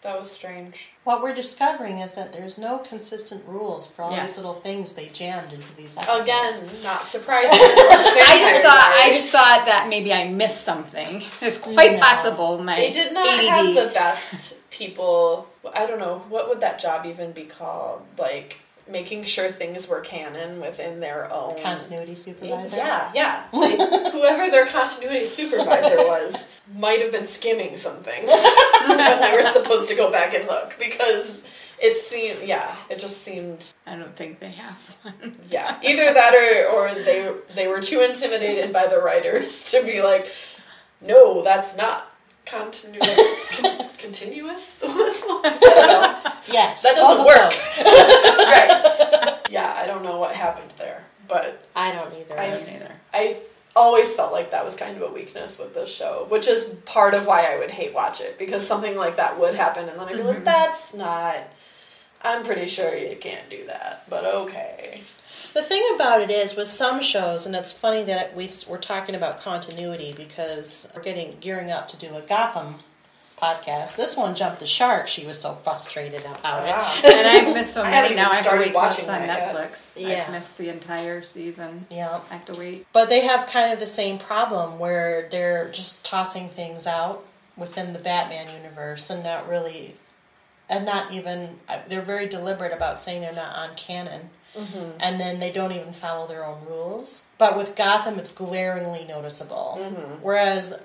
That was strange. What we're discovering is that there's no consistent rules for all these little things they jammed into these episodes. Again, not surprising. I just thought that maybe I missed something. It's quite possible. They did not ADD. have the best people. I don't know. What would that job even be called? Like... making sure things were canon within their own... Continuity supervisor? Yeah. Like, whoever their continuity supervisor was might have been skimming some things when they were supposed to go back and look, because it seemed... Yeah, it just seemed... I don't think they have one. Yeah, either that or they were too intimidated by the writers to be like, no, that's not... continuous? I don't know. Yes. That doesn't work. Right. Yeah, I don't know what happened there, but... I don't either. I've always felt like that was kind of a weakness with this show, which is part of why I would hate watch it, because something like that would happen, and then I'd be like, that's not... I'm pretty sure you can't do that, but okay. The thing about it is, with some shows, and it's funny that we're talking about continuity because we're gearing up to do a Gotham podcast. This one jumped the shark. She was so frustrated about it. And I've missed so many now. I have to wait till it's on Netflix. Yeah. I've missed the entire season. Yeah. I have to wait. But they have kind of the same problem where they're just tossing things out within the Batman universe and not really... And not even... They're very deliberate about saying they're not on canon. Mm-hmm. And then they don't even follow their own rules. But with Gotham, it's glaringly noticeable. Mm-hmm. Whereas,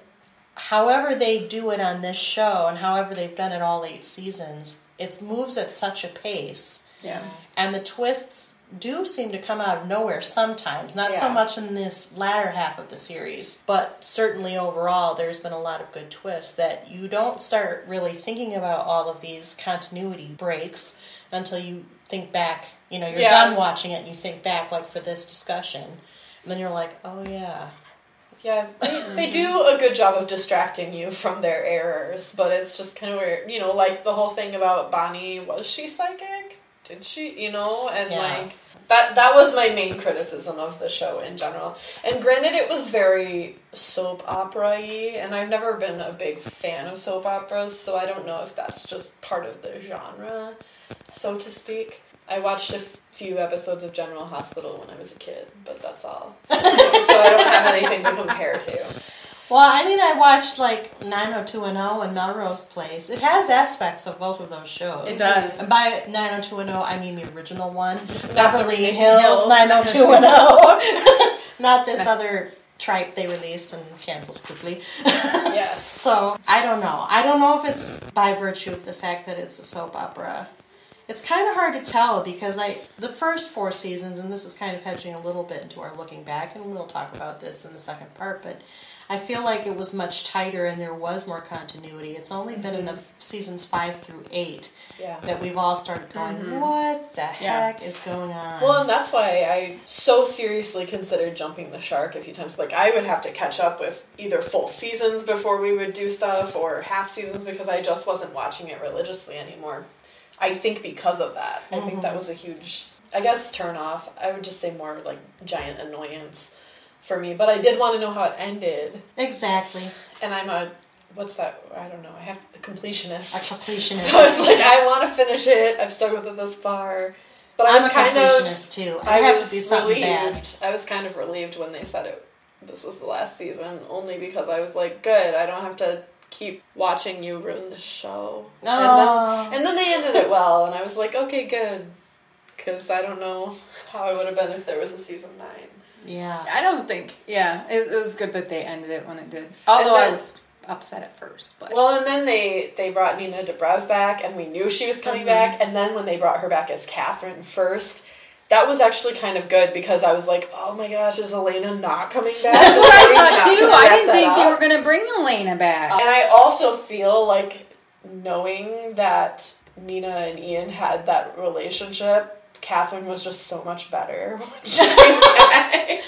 however they do it on this show, and however they've done it all 8 seasons, it moves at such a pace. Yeah. And the twists do seem to come out of nowhere sometimes. Not so much in this latter half of the series, but certainly overall there's been a lot of good twists that you don't start really thinking about all of these continuity breaks until you think back. You're done watching it and you think back, like, for this discussion. And then you're like, oh, yeah. Yeah, they do a good job of distracting you from their errors, but it's just kind of weird. Like the whole thing about Bonnie, was she psychic? Did she, and like, that was my main criticism of the show in general. And granted, it was very soap opera-y, and I've never been a big fan of soap operas, so I don't know if that's just part of the genre, so to speak. I watched a few episodes of General Hospital when I was a kid, but that's all. So I don't have anything to compare to. Well, I watched, like, 90210 and Melrose Place. It has aspects of both of those shows. It does. And by 90210, I mean the original one. Beverly Hills 90210. Not this other tripe they released and canceled quickly. Yes. So, I don't know. I don't know if it's by virtue of the fact that it's a soap opera. It's kind of hard to tell because the first 4 seasons, and this is kind of hedging a little bit into our looking back, and we'll talk about this in the second part, but I feel like it was much tighter and there was more continuity. It's only been in the seasons 5 through 8 that we've all started going, what the heck is going on? Well, and that's why I so seriously considered jumping the shark a few times. Like, I would have to catch up with either full seasons before we would do stuff or half seasons because I just wasn't watching it religiously anymore. I think because of that. I think that was a huge, I guess, turn off. I would just say more like giant annoyance for me. But I did want to know how it ended. Exactly. And I'm what's that? I don't know. I have a completionist. A completionist. So it's like, I want to finish it. I've stuck with it this far. But I'm a completionist too. I was relieved. I was kind of relieved when they said this was the last season, only because I was like, good, I don't have to keep watching you ruin the show. Oh. And then they ended it well, and I was like, okay, good. Because I don't know how I would have been if there was a season 9. Yeah. I don't think, it was good that they ended it when it did. Although I was upset at first. But. Well, and then they brought Nina Dobrev back, and we knew she was coming back, and then when they brought her back as Catherine first, that was actually kind of good because I was like, oh my gosh, is Elena not coming back? That's what I thought too. I didn't think they were going to bring Elena back. And I also feel like knowing that Nina and Ian had that relationship, Catherine was just so much better when she came back.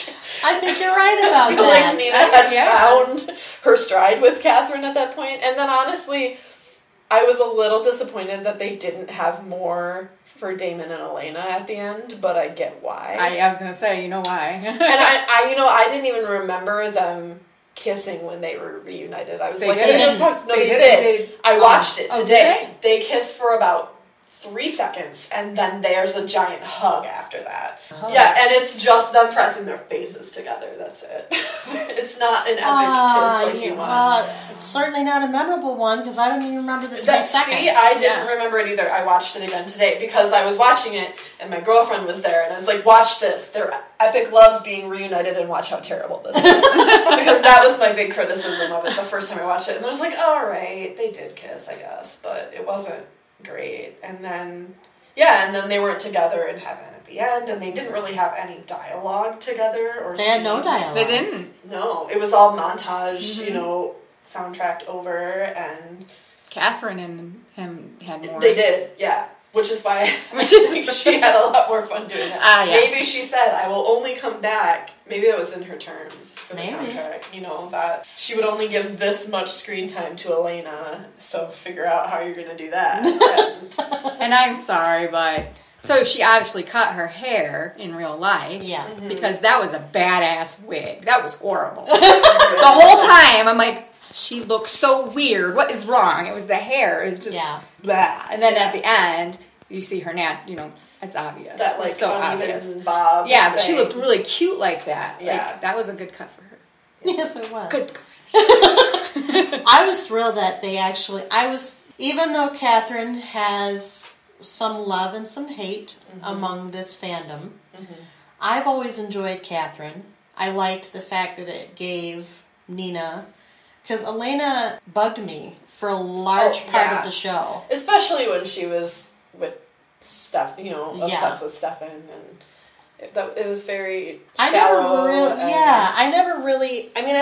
I think you're right about I feel that. like Nina had found her stride with Catherine at that point. And then honestly, I was a little disappointed that they didn't have more for Damon and Elena at the end, but I get why. I was going to say, you know why. And I didn't even remember them kissing when they were reunited. I was they did. I watched it today. They kissed for about 3 seconds, and then there's a giant hug after that. Yeah, and it's just them pressing their faces together. That's it. It's not an epic kiss like you want. It's certainly not a memorable one because I don't even remember the 3 seconds. See, I didn't remember it either. I watched it again today because I was watching it, and my girlfriend was there, and I was like, watch this. Their epic loves being reunited, and watch how terrible this is. Because that was my big criticism of it the first time I watched it. And I was like, all right, they did kiss, I guess, but it wasn't great. And then they weren't together in heaven at the end, and they didn't really have any dialogue together. They had no dialogue. They didn't. No, it was all montage, soundtracked over, and Catherine and him had more. They did, yeah. Which is why I think she had a lot more fun doing that. Maybe she said, I will only come back. Maybe that was in her terms for the contract. That she would only give this much screen time to Elena. So figure out how you're going to do that. And I'm sorry, but... So she obviously cut her hair in real life. Yeah. Because that was a badass wig. That was horrible. The whole time, I'm like... She looks so weird. What is wrong? It was the hair. It was just blah. And then at the end, you see her now. It's obvious. That it's so obvious. Bob. Yeah, but she looked really cute like that. Yeah, that was a good cut for her. Yes, it was. Good. I was thrilled that they actually. Even though Catherine has some love and some hate among this fandom, I've always enjoyed Catherine. I liked the fact that it gave Nina. Because Elena bugged me for a large part of the show. Especially when she was with Steph, obsessed with Stefan, and it was very I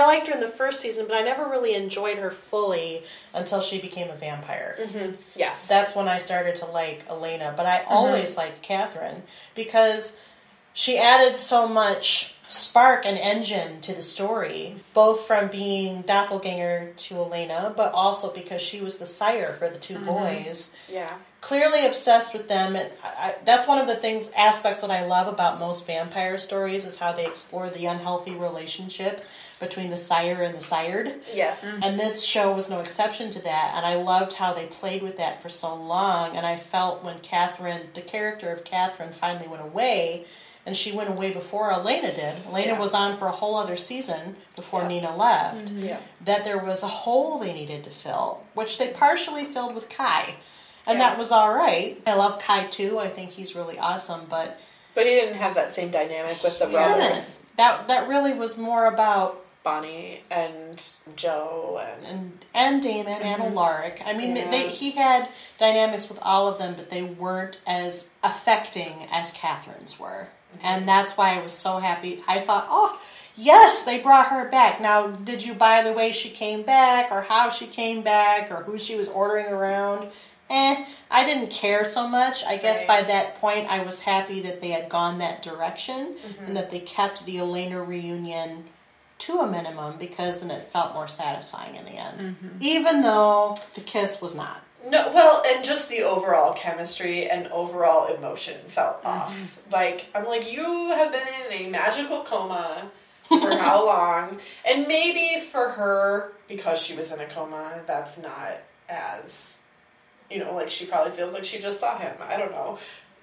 liked her in the first season, but I never really enjoyed her fully until she became a vampire. Mm-hmm. Yes. That's when I started to like Elena, but I always liked Catherine because she added so much spark and engine to the story, both from being doppelganger to Elena, but also because she was the sire for the two boys. Yeah. Clearly obsessed with them, and that's one of the aspects that I love about most vampire stories is how they explore the unhealthy relationship between the sire and the sired. Yes. And this show was no exception to that, and I loved how they played with that for so long, and I felt when the character of Catherine finally went away, and she went away before Elena did. Elena was on for a whole other season before Nina left. That there was a hole they needed to fill, which they partially filled with Kai. And that was all right. I love Kai too. I think he's really awesome, but he didn't have that same dynamic with the brothers. That really was more about Bonnie and Joe and Damon and Alaric. I mean, he had dynamics with all of them, but they weren't as affecting as Catherine's were. And that's why I was so happy. I thought, oh, yes, they brought her back. Now, did you buy the way she came back, or how she came back, or who she was ordering around? I didn't care so much. I guess by that point I was happy that they had gone that direction and that they kept the Elena reunion to a minimum because then it felt more satisfying in the end. Even though the kiss was not. No, well, and just the overall chemistry and overall emotion felt off. I'm like, you have been in a magical coma for how long? And maybe for her, because she was in a coma, that's not as... she probably feels like she just saw him. I don't know.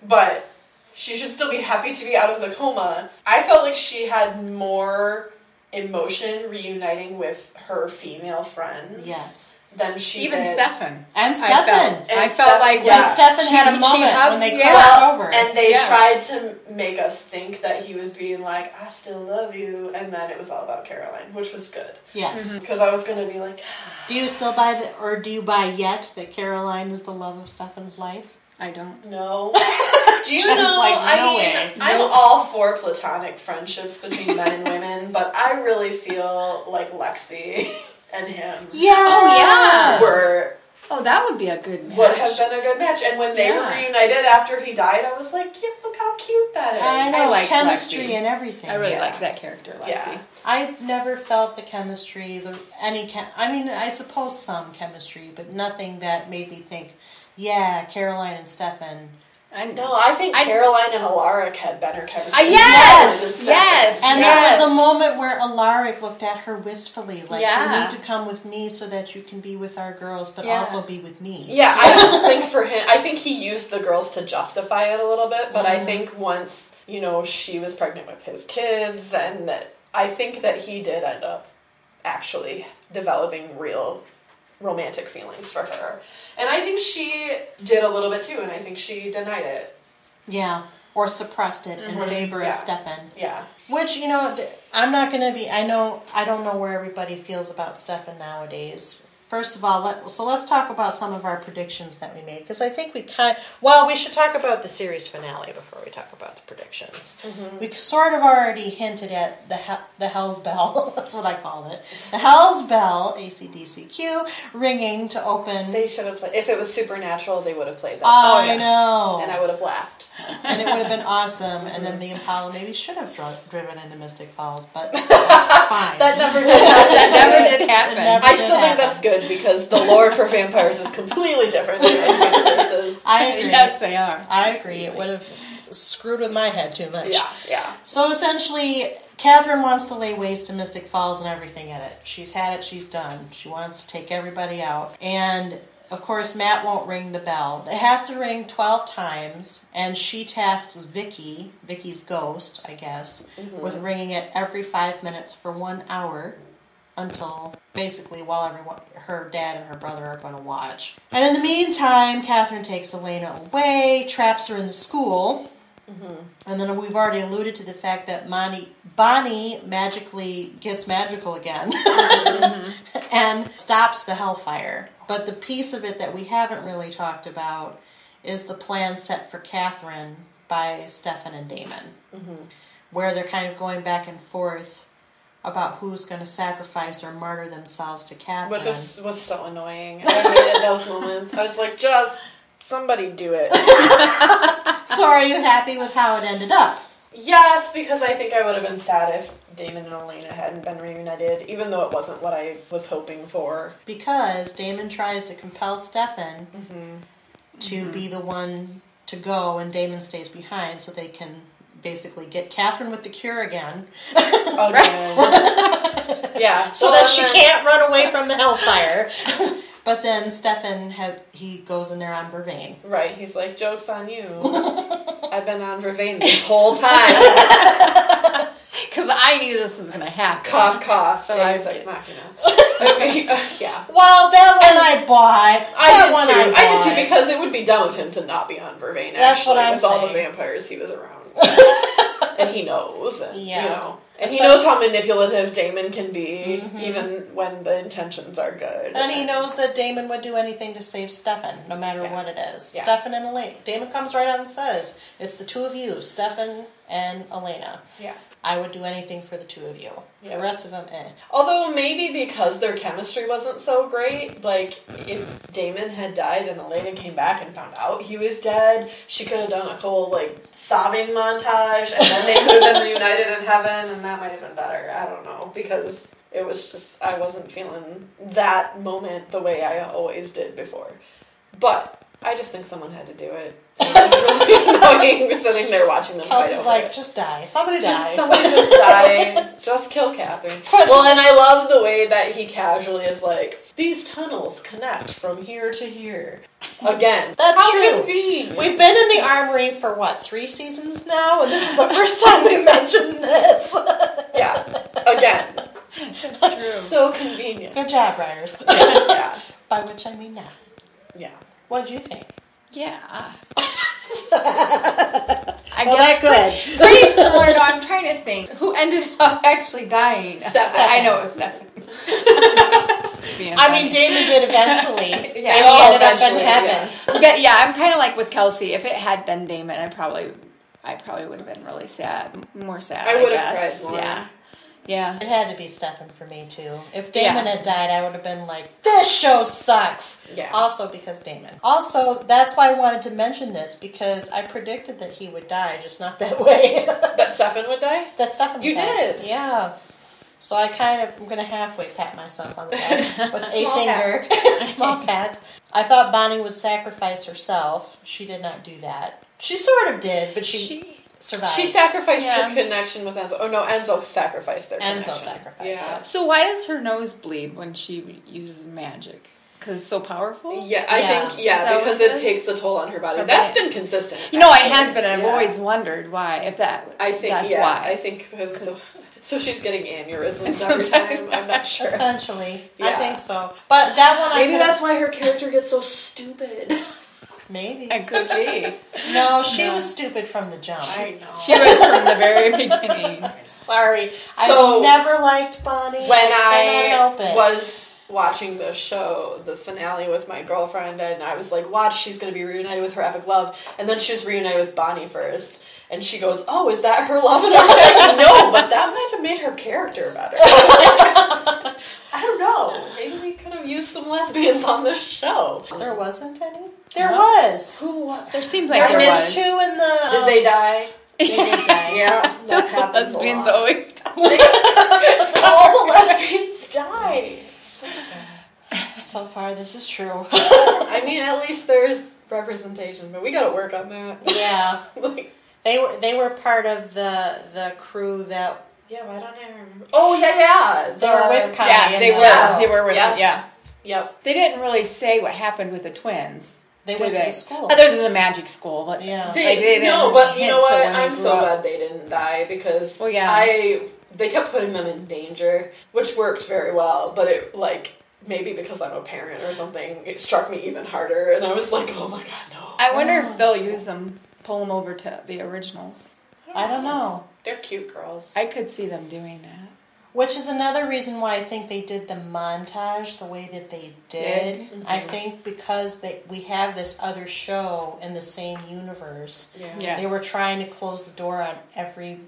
But she should still be happy to be out of the coma. I felt like she had more emotion reuniting with her female friends. Yes. Than she even did. Stefan. And Stefan. I felt like Stefan had a moment when they crossed over. And they tried to make us think that he was being like, I still love you. And then it was all about Caroline, which was good. Yes. Because I was going to be like... Do you still buy do you buy yet that Caroline is the love of Stefan's life? I don't. No. Do you know, I'm all for platonic friendships between men and women, but I really feel like Lexi and him that would be a good match. Would have been a good match. And when they were reunited after he died, I was like, look how cute that is. I know, like chemistry Lexi. And everything. I really like that character, Lexi. Yeah. I never felt the chemistry, I suppose some chemistry, but nothing that made me think, Caroline and Stefan. I think Caroline and Alaric had better chemistry. Yes. And there was a moment where Alaric looked at her wistfully, like, you need to come with me so that you can be with our girls, but also be with me. Yeah, I don't think for him, I think he used the girls to justify it a little bit, but I think once, she was pregnant with his kids, and I think that he did end up actually developing real romantic feelings for her. And I think she did a little bit too, and I think she denied it. Yeah, or suppressed it in favor of Stefan. Yeah. Which, I'm not going to be, I don't know where everybody feels about Stefan nowadays. First of all, let's talk about some of our predictions that we made, because I think we should talk about the series finale before we talk about the predictions. We sort of already hinted at the Hell's Bell, that's what I called it. The Hell's Bell, ACDCQ, ringing to open. They should have played, if it was Supernatural, they would have played that song. I know. And I would have laughed. And it would have been awesome, and then the Impala maybe should have driven into Mystic Falls, but that's fine. That never did happen. That never did happen. I still think that's good, because the lore for vampires is completely different than those universes. I agree. Yes, they are. I agree. It would have screwed with my head too much. Yeah. So essentially, Catherine wants to lay waste to Mystic Falls and everything in it. She's had it, she's done. She wants to take everybody out. And, of course, Matt won't ring the bell. It has to ring 12 times, and she tasks Vicky's ghost, I guess, with ringing it every 5 minutes for 1 hour. Until basically while her dad and her brother are going to watch. And in the meantime, Catherine takes Elena away, traps her in the school. And then we've already alluded to the fact that Bonnie magically gets magical again and stops the hellfire. But the piece of it that we haven't really talked about is the plan set for Catherine by Stefan and Damon, where they're kind of going back and forth about who's going to sacrifice or martyr themselves to Catherine. Which was so annoying. I hated those moments. I was like, just somebody do it. So are you happy with how it ended up? Yes, because I think I would have been sad if Damon and Elena hadn't been reunited, even though it wasn't what I was hoping for. Because Damon tries to compel Stefan to be the one to go, and Damon stays behind so they can basically get Catherine with the cure again. Again. Yeah. So that she can't run away from the hellfire. But then Stefan, he goes in there on Vervain. Right, he's like, joke's on you. I've been on Vervain this whole time. Because I knew this was going to happen. Cough, cough. So Deus Ex Machina. Okay, yeah. Well, that one I bought. I did too, because it would be dumb of him to not be on Vervain, That's what I'm with all the saying. vampires he was around. And he knows. And, Yeah. you know. And he knows how manipulative Damon can be, even when the intentions are good. And he knows that Damon would do anything to save Stefan, no matter what it is. Yeah. Stefan and Elena. Damon comes right out and says, it's the two of you, Stefan and Elena. Yeah. I would do anything for the two of you. Yeah. The rest of them, Although maybe because their chemistry wasn't so great, like if Damon had died and Elena came back and found out he was dead, she could have done a whole like sobbing montage, and then they could have been reunited in heaven, and that might have been better. I don't know, because it was just, I wasn't feeling that moment the way I always did before. But I just think someone had to do it. It was really annoying sitting there watching them fight Kelsey's over like, it. just die. Somebody die. Somebody just die. Just kill Catherine. Well, and I love the way that he casually is like, these tunnels connect from here to here. Again. That's how true. Convenient. We've been in the armory for, 3 seasons now? And this is the first time we mentioned this. Yeah. Again. That's true. So convenient. Good job, writers. Yeah. By which I mean now. Yeah. What did you think? Yeah. That good. Pretty similar. No, I'm trying to think. Who ended up actually dying? Stefan. I know it was Stefan. I mean, Damon did eventually. Yeah. And he ended up in heaven. But yeah, I'm kind of like with Kelsey. If it had been Damon, I probably would have been really sad. More sad, I would have guess. cried more. Yeah. Yeah. It had to be Stefan for me, too. If Damon had died, I would have been like, this show sucks. Yeah. Also because Damon. Also, that's why I wanted to mention this, because I predicted that he would die, just not that way. That Stefan would die? That Stefan would You die. did? Yeah. So I'm going to halfway pat myself on the back with a Small finger. Small pat. I thought Bonnie would sacrifice herself. She did not do that. She sort of did, but she survived. She sacrificed her connection with Enzo. Oh, no, Enzo sacrificed their connection. Enzo sacrificed it. So why does her nose bleed when she uses magic? Because it's so powerful? Yeah, I think, because it takes a toll on her body. That's been consistent. You know, it has been, and I've always wondered why, if that's why. I think because so she's getting aneurysms every time. I'm not sure. Essentially. I think so. But that one Maybe that's why her character gets so stupid. Maybe. It could be. No, she was stupid from the jump. I know. She was from the very beginning. Sorry. So, I never liked Bonnie. When I help it. was watching the show, the finale with my girlfriend, and I was like, watch, she's going to be reunited with her epic love. And then she was reunited with Bonnie first. And she goes, oh, is that her love? And I was like, no, but that might have made her character better. I don't know. Maybe we could have used some lesbians on this show. There wasn't any? There was. Who was? There seems like There there was was. 2 in the... Did they die? They did die. Yeah, that happens Lesbians a lot. always die. All the lesbians die. So sad. So far, this is true. I mean, at least there's representation, but we gotta work on that. Yeah. Like, They were part of the crew that... yeah, why don't I remember? Oh, yeah. They were with Kylie. Yeah, they were. They were with Yes. yeah. Yep. They didn't really say what happened with the twins. They went to the school. Other than the magic school, but Yeah. they didn't No, but you hint know to what? when they I'm grew so up. glad they didn't die because Well, yeah. they kept putting them in danger, which worked very well, but it, like, maybe because I'm a parent or something, it struck me even harder, and I was like, oh my god, no. I wonder if they'll use them, pull them over to the originals. I don't know. They're cute girls. I could see them doing that. Which is another reason why I think they did the montage the way that they did. Mm-hmm. I think because we have this other show in the same universe. Yeah. They were trying to close the door on every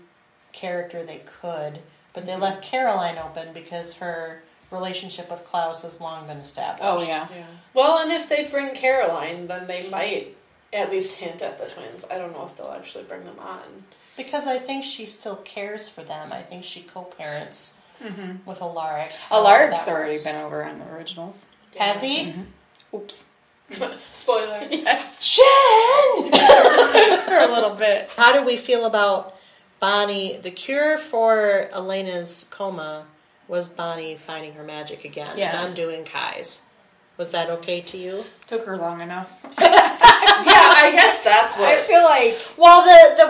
character they could, but they left Caroline open because her relationship with Klaus has long been established. Oh, yeah. Well, and if they bring Caroline, then they might at least hint at the twins. I don't know if they'll actually bring them on. Because I think she still cares for them. I think she co-parents with Alaric. Alaric's already been over on the originals. Has he? Mm-hmm. Oops. Spoiler. Yes. Jen! For a little bit. How do we feel about Bonnie? The cure for Elena's coma was Bonnie finding her magic again and undoing Kai's. Was that okay to you? Took her long enough. Yeah, I guess that's what... I feel like... Well,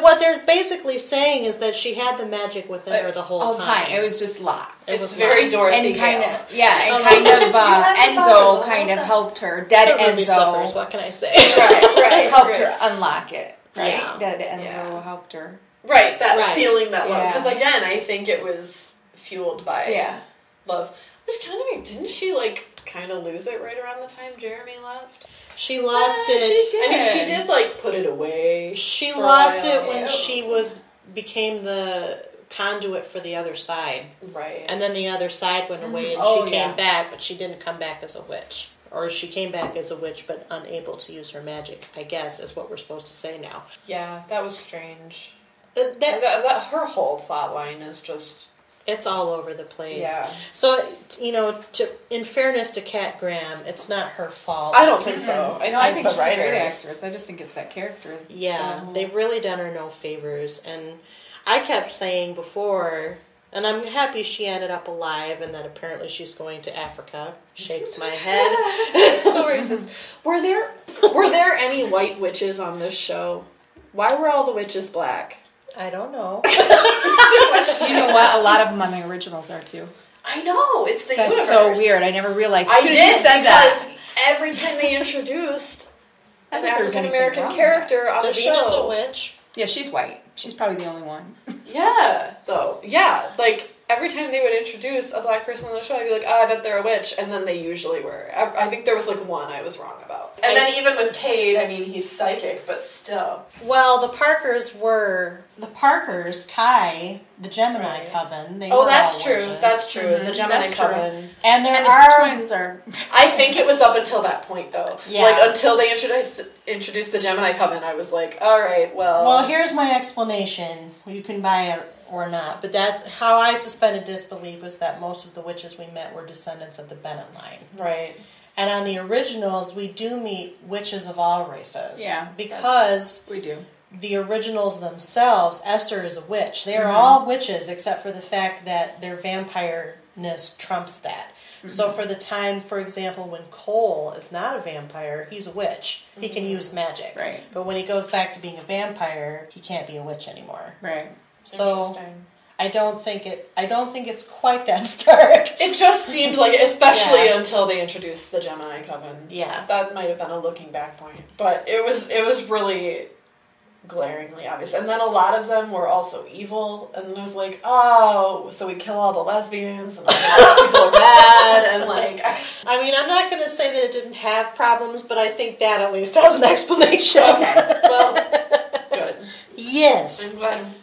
what they're basically saying is that she had the magic within her the whole time. It was just locked. It was very Dorothy and kind Gale. of, Enzo kind of helped her. Dead Enzo. Slippers, what can I say? Right. Helped her unlock it. Right? Yeah. Dead Enzo helped her. Right, feeling that love. Yeah. Because again, I think it was fueled by love. Which kind of, didn't she kind of lose it right around the time Jeremy left? She lost it. She did. I mean, she did put it away. She lost it when she became the conduit for the other side. Right. And then the other side went away and she came back, but she didn't come back as a witch. Or she came back as a witch but unable to use her magic, I guess, is what we're supposed to say now. Yeah, that was strange. Her whole plot line is just... It's all over the place. Yeah. So, in fairness to Kat Graham, it's not her fault. I don't think so. I think the she's a great writers. actress. I just think it's that character. Yeah, they've really done her no favors. And I kept saying before, and I'm happy she ended up alive and that apparently she's going to Africa. Shakes my head. So racist. Were there any white witches on this show? Why were all the witches black? I don't know. You know what? A lot of them on the originals are too. I know. It's the That's universe. so weird. I never realized. I did you said because every time they introduced an African American character on the show, Davina's a witch. Yeah, she's white. She's probably the only one. Yeah, though. Yeah, every time they would introduce a black person on the show, I'd be like, I bet they're a witch, and then they usually were. I think there was one I was wrong about. And then even with Cade, I mean, he's psychic, but still. Well, the Parkers, Kai, the Gemini Coven, they were that's all true. witches. That's true. The Gemini Coven. And the twins are... I think it was up until that point, though. Yeah. Until they introduced the Gemini Coven, I was like, all right, well... Well, here's my explanation. You can buy it or not. But that's how I suspended disbelief was that most of the witches we met were descendants of the Bennett line. Right. And on the originals, we do meet witches of all races. Yeah. Because we do. The originals themselves, Esther is a witch. They are all witches except for the fact that their vampire-ness trumps that. Mm-hmm. So for the time, for example, when Cole is not a vampire, he's a witch. He can use magic. Right. But when he goes back to being a vampire, he can't be a witch anymore. Right. So I don't think it's quite that stark. It just seemed like, especially until they introduced the Gemini Coven. Yeah. That might have been a looking back point. But it was really glaringly obvious. And then a lot of them were also evil, and it was like, oh, so we kill all the lesbians, and all the people are bad, and I mean, I'm not going to say that it didn't have problems, but I think that at least has an explanation. Okay, well, good. Yes.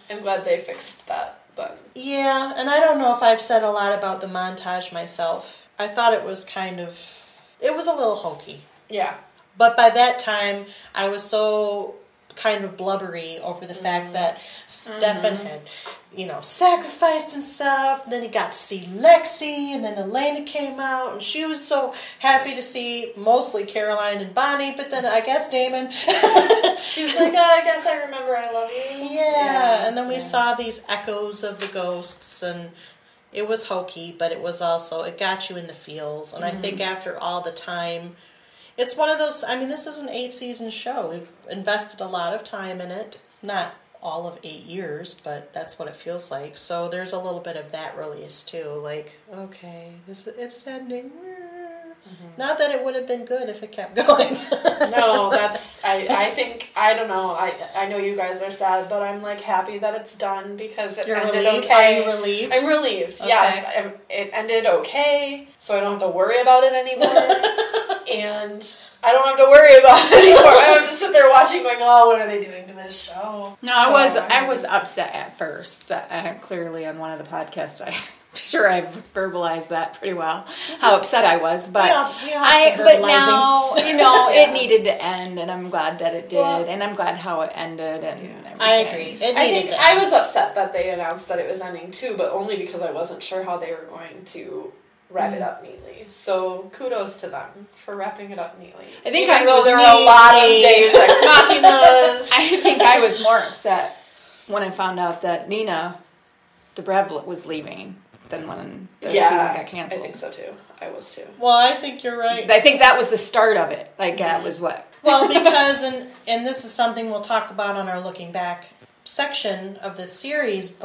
I'm glad they fixed that then. Yeah, and I don't know if I've said a lot about the montage myself. I thought it was a little hokey. Yeah. But by that time, I was so kind of blubbery over the fact that Stefan had, sacrificed himself, and then he got to see Lexi, and then Elena came out, and she was so happy to see mostly Caroline and Bonnie, but then I guess Damon. She was like, I guess I remember I love you. Yeah, and then we saw these echoes of the ghosts, and it was hokey, but it got you in the feels, and I think after all the time, it's one of those, this is an 8-season show. We've invested a lot of time in it. Not all of 8 years, but that's what it feels like. So there's a little bit of that release, too. Okay, it's ending. Not that it would have been good if it kept going. No, I think, I don't know, I know you guys are sad, but I'm like happy that it's done because it ended relieved? okay. Are you relieved? I'm relieved, Okay. yes. It ended okay, so I don't have to worry about it anymore. And I don't have to worry about it anymore. I don't have to sit there watching going, oh, what are they doing to this show? No, I was upset at first. Clearly on one of the podcasts, I'm sure I've verbalized that pretty well, how upset I was. But but now, it needed to end, and I'm glad that it did, and I'm glad how it ended. And I agree. I was upset that they announced that it was ending too, but only because I wasn't sure how they were going to wrap it up neatly. So kudos to them for wrapping it up neatly. I think Even though there were a lot of Deus Ex Machinas. I think I was more upset when I found out that Nina Dobrev was leaving than when the season got canceled. I think so too. I was too. Well, I think you're right. I think that was the start of it. Like, that was what... Well, because, and this is something we'll talk about on our Looking Back section of this series,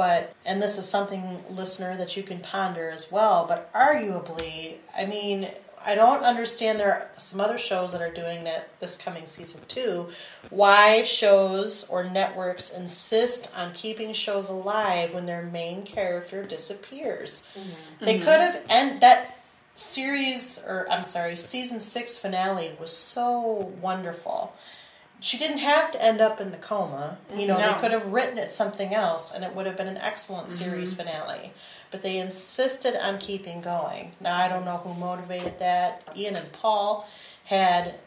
and this is something, listener, that you can ponder as well, but arguably, I mean, I don't understand, there are some other shows that are doing that this coming season too, why shows or networks insist on keeping shows alive when their main character disappears. They could have, and that season 6 finale was so wonderful. She didn't have to end up in the coma. They could have written it something else, and it would have been an excellent series finale. But they insisted on keeping going. Now, I don't know who motivated that. Ian and Paul had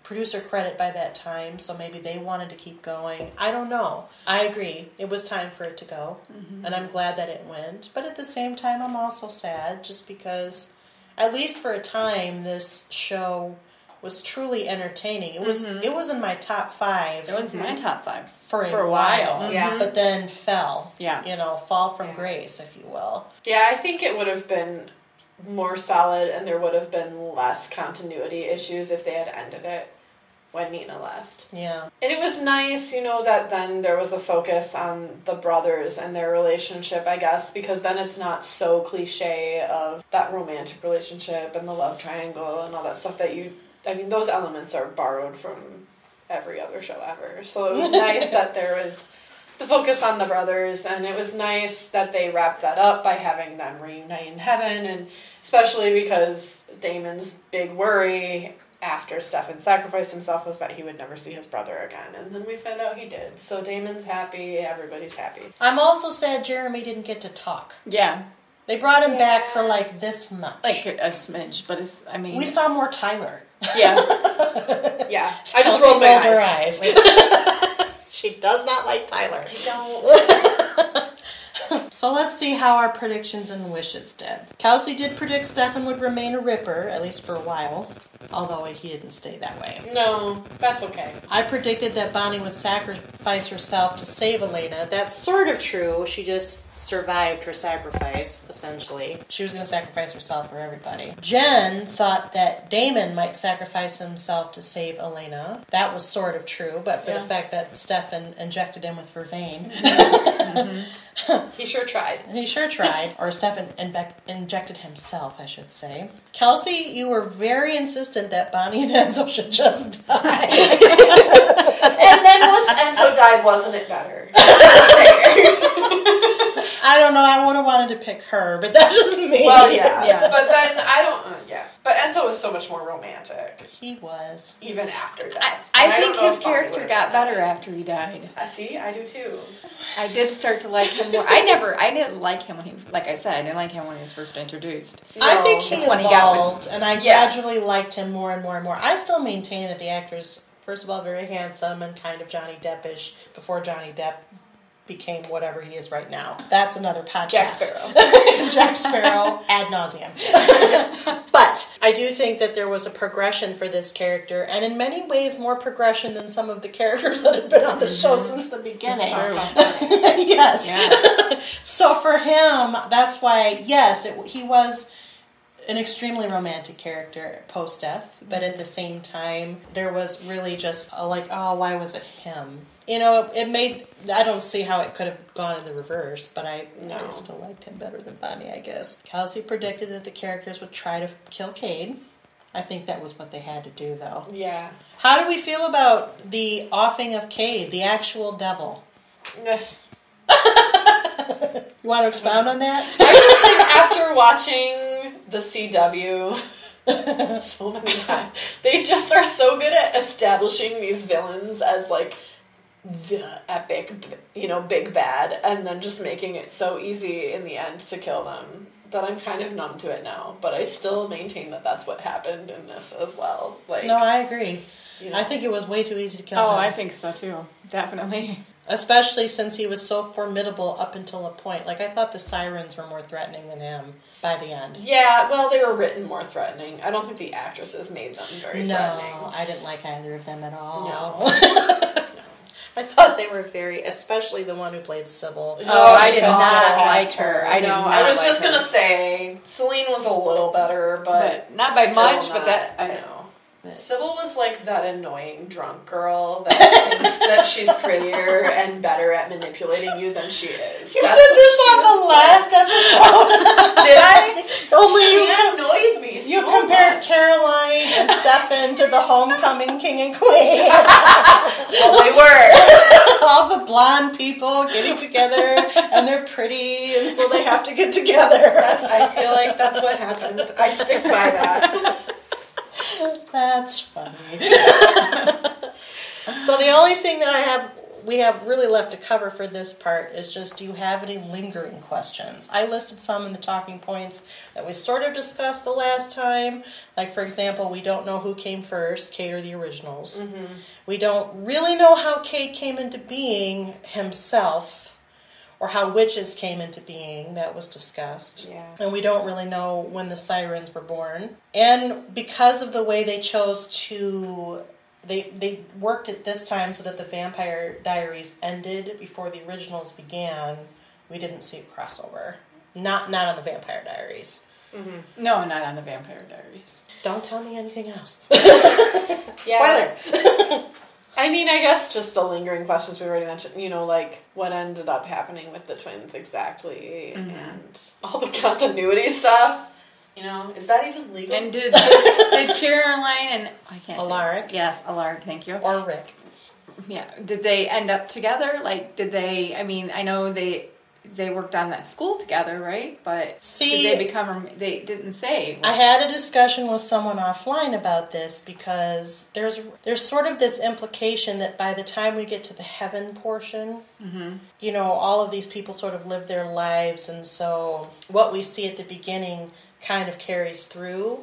producer credit by that time, so maybe they wanted to keep going. I don't know. I agree. It was time for it to go, and I'm glad that it went. But at the same time, I'm also sad, just because, at least for a time, this show was truly entertaining. It was in my top 5. It was my top 5 for a while. Yeah. But then fell. Yeah. Fall from grace, if you will. Yeah, I think it would have been more solid and there would have been less continuity issues if they had ended it when Nina left. Yeah. And it was nice, that then there was a focus on the brothers and their relationship, I guess, because then it's not so cliche of that romantic relationship and the love triangle and all that stuff that those elements are borrowed from every other show ever. So it was nice that there was the focus on the brothers, and it was nice that they wrapped that up by having them reunite in heaven, and especially because Damon's big worry after Stefan sacrificed himself was that he would never see his brother again, and then we found out he did. So Damon's happy, everybody's happy. I'm also sad Jeremy didn't get to talk. Yeah. They brought him back for this much. Like a smidge, but we saw more Tyler. Yeah. Yeah. I just Kelsey rolled my her eyes. She does not like Tyler. I don't. So let's see how our predictions and wishes did. Kelsey did predict Stefan would remain a Ripper, at least for a while. Although he didn't stay that way. No, that's okay. I predicted that Bonnie would sacrifice herself to save Elena. That's sort of true. She just survived her sacrifice, essentially. She was going to sacrifice herself for everybody. Jen thought that Damon might sacrifice himself to save Elena. That was sort of true, but for the fact that Stefan injected him with vervain. He sure tried. He sure tried. Or Stefan injected himself, I should say. Kelsey, you were very insistent that Bonnie and Enzo should just die. And then once Enzo died, wasn't it better? I don't know. I would have wanted to pick her, but that's just me. Well, yeah. But then I don't. But Enzo was so much more romantic. He was. Even after death. I think his character got better after he died. See, I do too. I did start to like him more. I didn't like him when he, like I said, I didn't like him when he was first introduced. No, I think he evolved, and I gradually liked him more and more and more. I still maintain that the actor's, first of all, very handsome and kind of Johnny Depp-ish before Johnny Depp became whatever he is right now. That's another podcast. Jack Sparrow. Jack Sparrow ad nauseum. But I do think that there was a progression for this character, and in many ways more progression than some of the characters that have been on the show since the beginning. Yes. Yeah. So for him, that's why, yes, he was an extremely romantic character post-death, but at the same time, there was really just why was it him? It made, I don't see how it could have gone in the reverse, but I still liked him better than Bonnie, I guess. Kelsey predicted that the characters would try to kill Cade, I think that was what they had to do, though. Yeah. How do we feel about the offing of Cade, the actual devil? You want to expound on that? I just think after watching the CW so many times, they just are so good at establishing these villains as like the epic, big bad, and then just making it so easy in the end to kill them that I'm kind of numb to it now. But I still maintain that that's what happened in this as well. Like, no, I agree. I think it was way too easy to kill him. Oh, I think so too. Definitely. Especially since he was so formidable up until a point. Like, I thought the sirens were more threatening than him by the end. Yeah, well, they were written more threatening. I don't think the actresses made them very threatening. No, I didn't like either of them at all. No. I thought they were especially the one who played Sybil. Oh, I She did awful not like ass her. I did not I was like just her. going to say, Celine was a little better, but not by still much, but not, that... no. Sybil was like that annoying drunk girl that thinks that she's prettier and better at manipulating you than she is. You did this on the last episode. Did I? Only She annoyed me so you compared much. Caroline and Stefan to the homecoming king and queen. Well, they were. All the blonde people getting together, and they're pretty, and so they have to get together. I feel like that's what happened. I stick by that. That's funny. So the only thing that we have really left to cover for this part is just, do you have any lingering questions? I listed some in the talking points that we sort of discussed the last time. Like, for example, we don't know who came first, Cade or the originals. Mm-hmm. We don't really know how Cade came into being himself, or how witches came into being. That was discussed. Yeah. And we don't really know when the sirens were born. And because of the way they chose to... They worked it this time so that the Vampire Diaries ended before the originals began, we didn't see a crossover. Not on the Vampire Diaries. Mm-hmm. No, not on the Vampire Diaries. Don't tell me anything else. Yeah. Spoiler! I mean, I guess just the lingering questions we already mentioned, like what ended up happening with the twins exactly, and all the continuity stuff. Is that even legal? And did Caroline and... I can't say. Alaric. Yes, Alaric, thank you. Or Rick. Yeah. Did they end up together? Like, did they... I mean, I know they worked on that school together, right? But did they become... They didn't say. I had a discussion with someone offline about this because there's sort of this implication that by the time we get to the heaven portion, all of these people sort of live their lives, and so what we see at the beginning kind of carries through.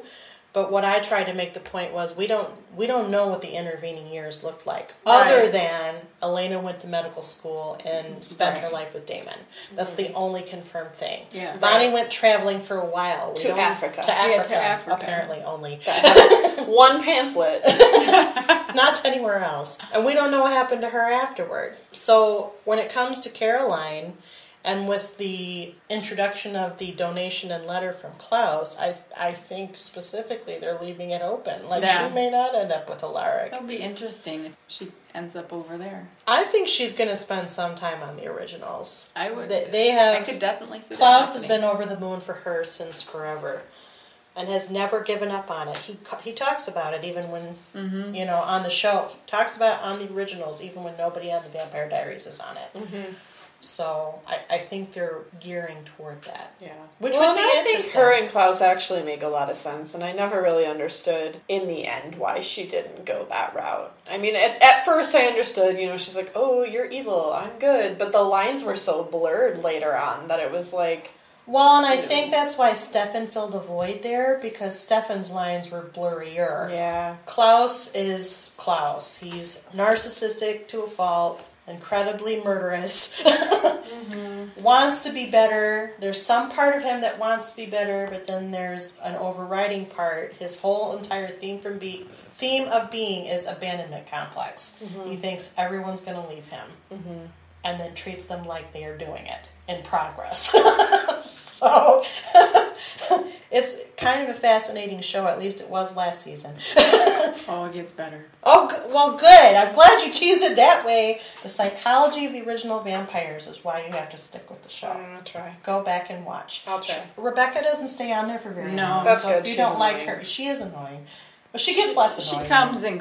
But what I tried to make the point was we don't know what the intervening years looked like, other than Elena went to medical school and spent her life with Damon. That's the only confirmed thing. Yeah. Bonnie went traveling for a while. To Africa. To Africa. Yeah, to Africa. Apparently only. One pamphlet. Not anywhere else. And we don't know what happened to her afterward. So when it comes to Caroline, and with the introduction of the donation and letter from Klaus, I think specifically they're leaving it open. Like, she may not end up with Alaric. That'll be interesting if she ends up over there. I think she's going to spend some time on the originals. I would. They have. I could definitely see Klaus that has been over the moon for her since forever, and has never given up on it. He talks about it even when on the show. He talks about it on the originals even when nobody on the Vampire Diaries is on it. Mm-hmm. So I think they're gearing toward that. Yeah. Which would be I interesting. think her and Klaus actually make a lot of sense, and I never really understood in the end why she didn't go that route. I mean, at first I understood, she's like, oh, you're evil, I'm good, but the lines were so blurred later on that it was like... Well, and I think that's why Stefan filled a void there, because Stefan's lines were blurrier. Yeah. Klaus is Klaus. He's narcissistic to a fault. Incredibly murderous. Wants to be better. There's some part of him that wants to be better, but then there's an overriding part. His whole entire theme of being is abandonment complex. He thinks everyone's going to leave him, and then treats them like they are doing it in progress. So it's kind of a fascinating show. At least it was last season. Oh, it gets better. Oh, well, good. I'm glad you teased it that way. The psychology of the original vampires is why you have to stick with the show. I'll try. Go back and watch. I'll try. Rebecca doesn't stay on there for very long. That's so good. if you She's don't like annoying. her, she is annoying. Well, she gets less annoying. She comes and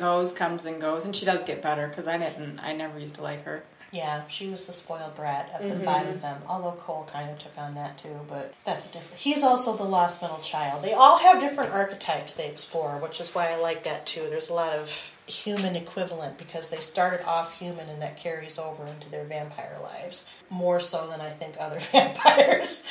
goes, and she does get better, because I never used to like her. Yeah, she was the spoiled brat of the five of them, although Cole kind of took on that too, but that's different. He's also the lost middle child. They all have different archetypes they explore, which is why I like that too. There's a lot of human equivalent because they started off human and that carries over into their vampire lives, more so than I think other vampires.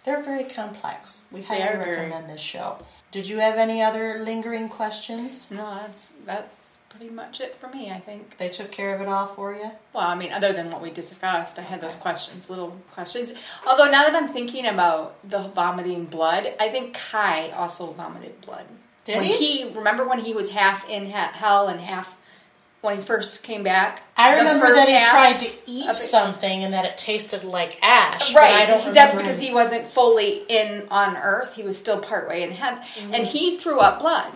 They're very complex. We highly recommend this show. Did you have any other lingering questions? No, that's pretty much it for me, I think. They took care of it all for you? Well, I mean, other than what we discussed, I had those little questions. Although now that I'm thinking about the vomiting blood, I think Kai also vomited blood. Did he? Remember when he was half in hell and half when he first came back? I remember that he tried to eat something and that it tasted like ash. Right. But I don't remember. That's because he wasn't fully on Earth. He was still partway in heaven. Mm-hmm. And he threw up blood.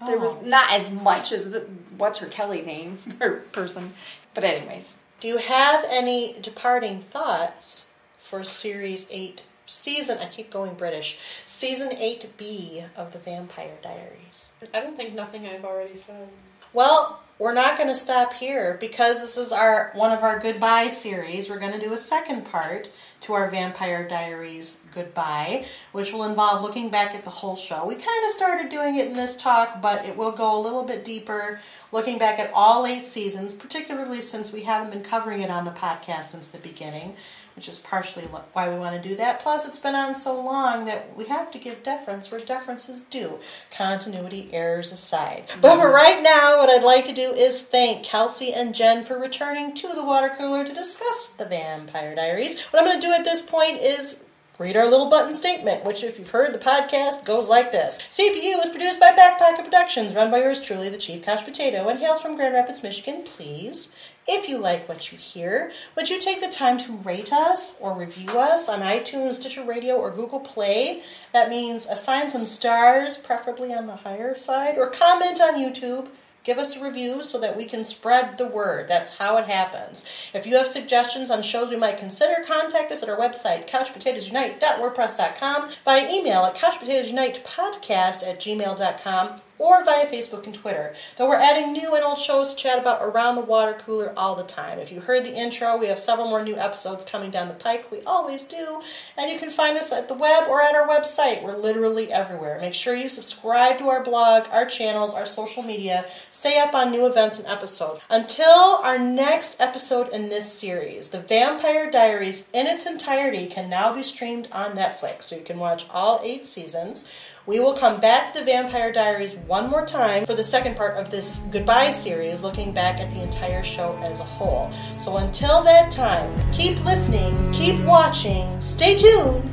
There was not as much as what's her Kelly name, her person. But anyways. Do you have any departing thoughts for Series 8, I keep going British, Season 8B of the Vampire Diaries? I don't think nothing I've already said. Well, we're not going to stop here because this is one of our goodbye series. We're going to do a second part to our Vampire Diaries goodbye, which will involve looking back at the whole show. We kind of started doing it in this talk, but it will go a little bit deeper, looking back at all 8 seasons, particularly since we haven't been covering it on the podcast since the beginning, which is partially why we want to do that. Plus, it's been on so long that we have to give deference where deference is due, continuity errors aside. But for right now, what I'd like to do is thank Kelsey and Jen for returning to the water cooler to discuss the Vampire Diaries. What I'm going to do at this point is read our little button statement, which, if you've heard the podcast, goes like this. CPU is produced by Backpacker Productions, run by yours truly, the Chief Couch Potato, and hails from Grand Rapids, Michigan. Please, if you like what you hear, would you take the time to rate us or review us on iTunes, Stitcher Radio, or Google Play? That means assign some stars, preferably on the higher side, or comment on YouTube. Give us a review so that we can spread the word. That's how it happens. If you have suggestions on shows we might consider, contact us at our website, couchpotatoesunite.wordpress.com, via email at couchpotatoesunitepodcast@gmail.com, or via Facebook and Twitter. Though we're adding new and old shows to chat about around the water cooler all the time. If you heard the intro, we have several more new episodes coming down the pike. We always do. And you can find us at the web or at our website. We're literally everywhere. Make sure you subscribe to our blog, our channels, our social media. Stay up on new events and episodes. Until our next episode in this series, The Vampire Diaries in its entirety can now be streamed on Netflix, so you can watch all 8 seasons. We will come back to The Vampire Diaries one more time for the second part of this goodbye series, looking back at the entire show as a whole. So until that time, keep listening, keep watching, stay tuned.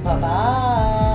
Bye-bye.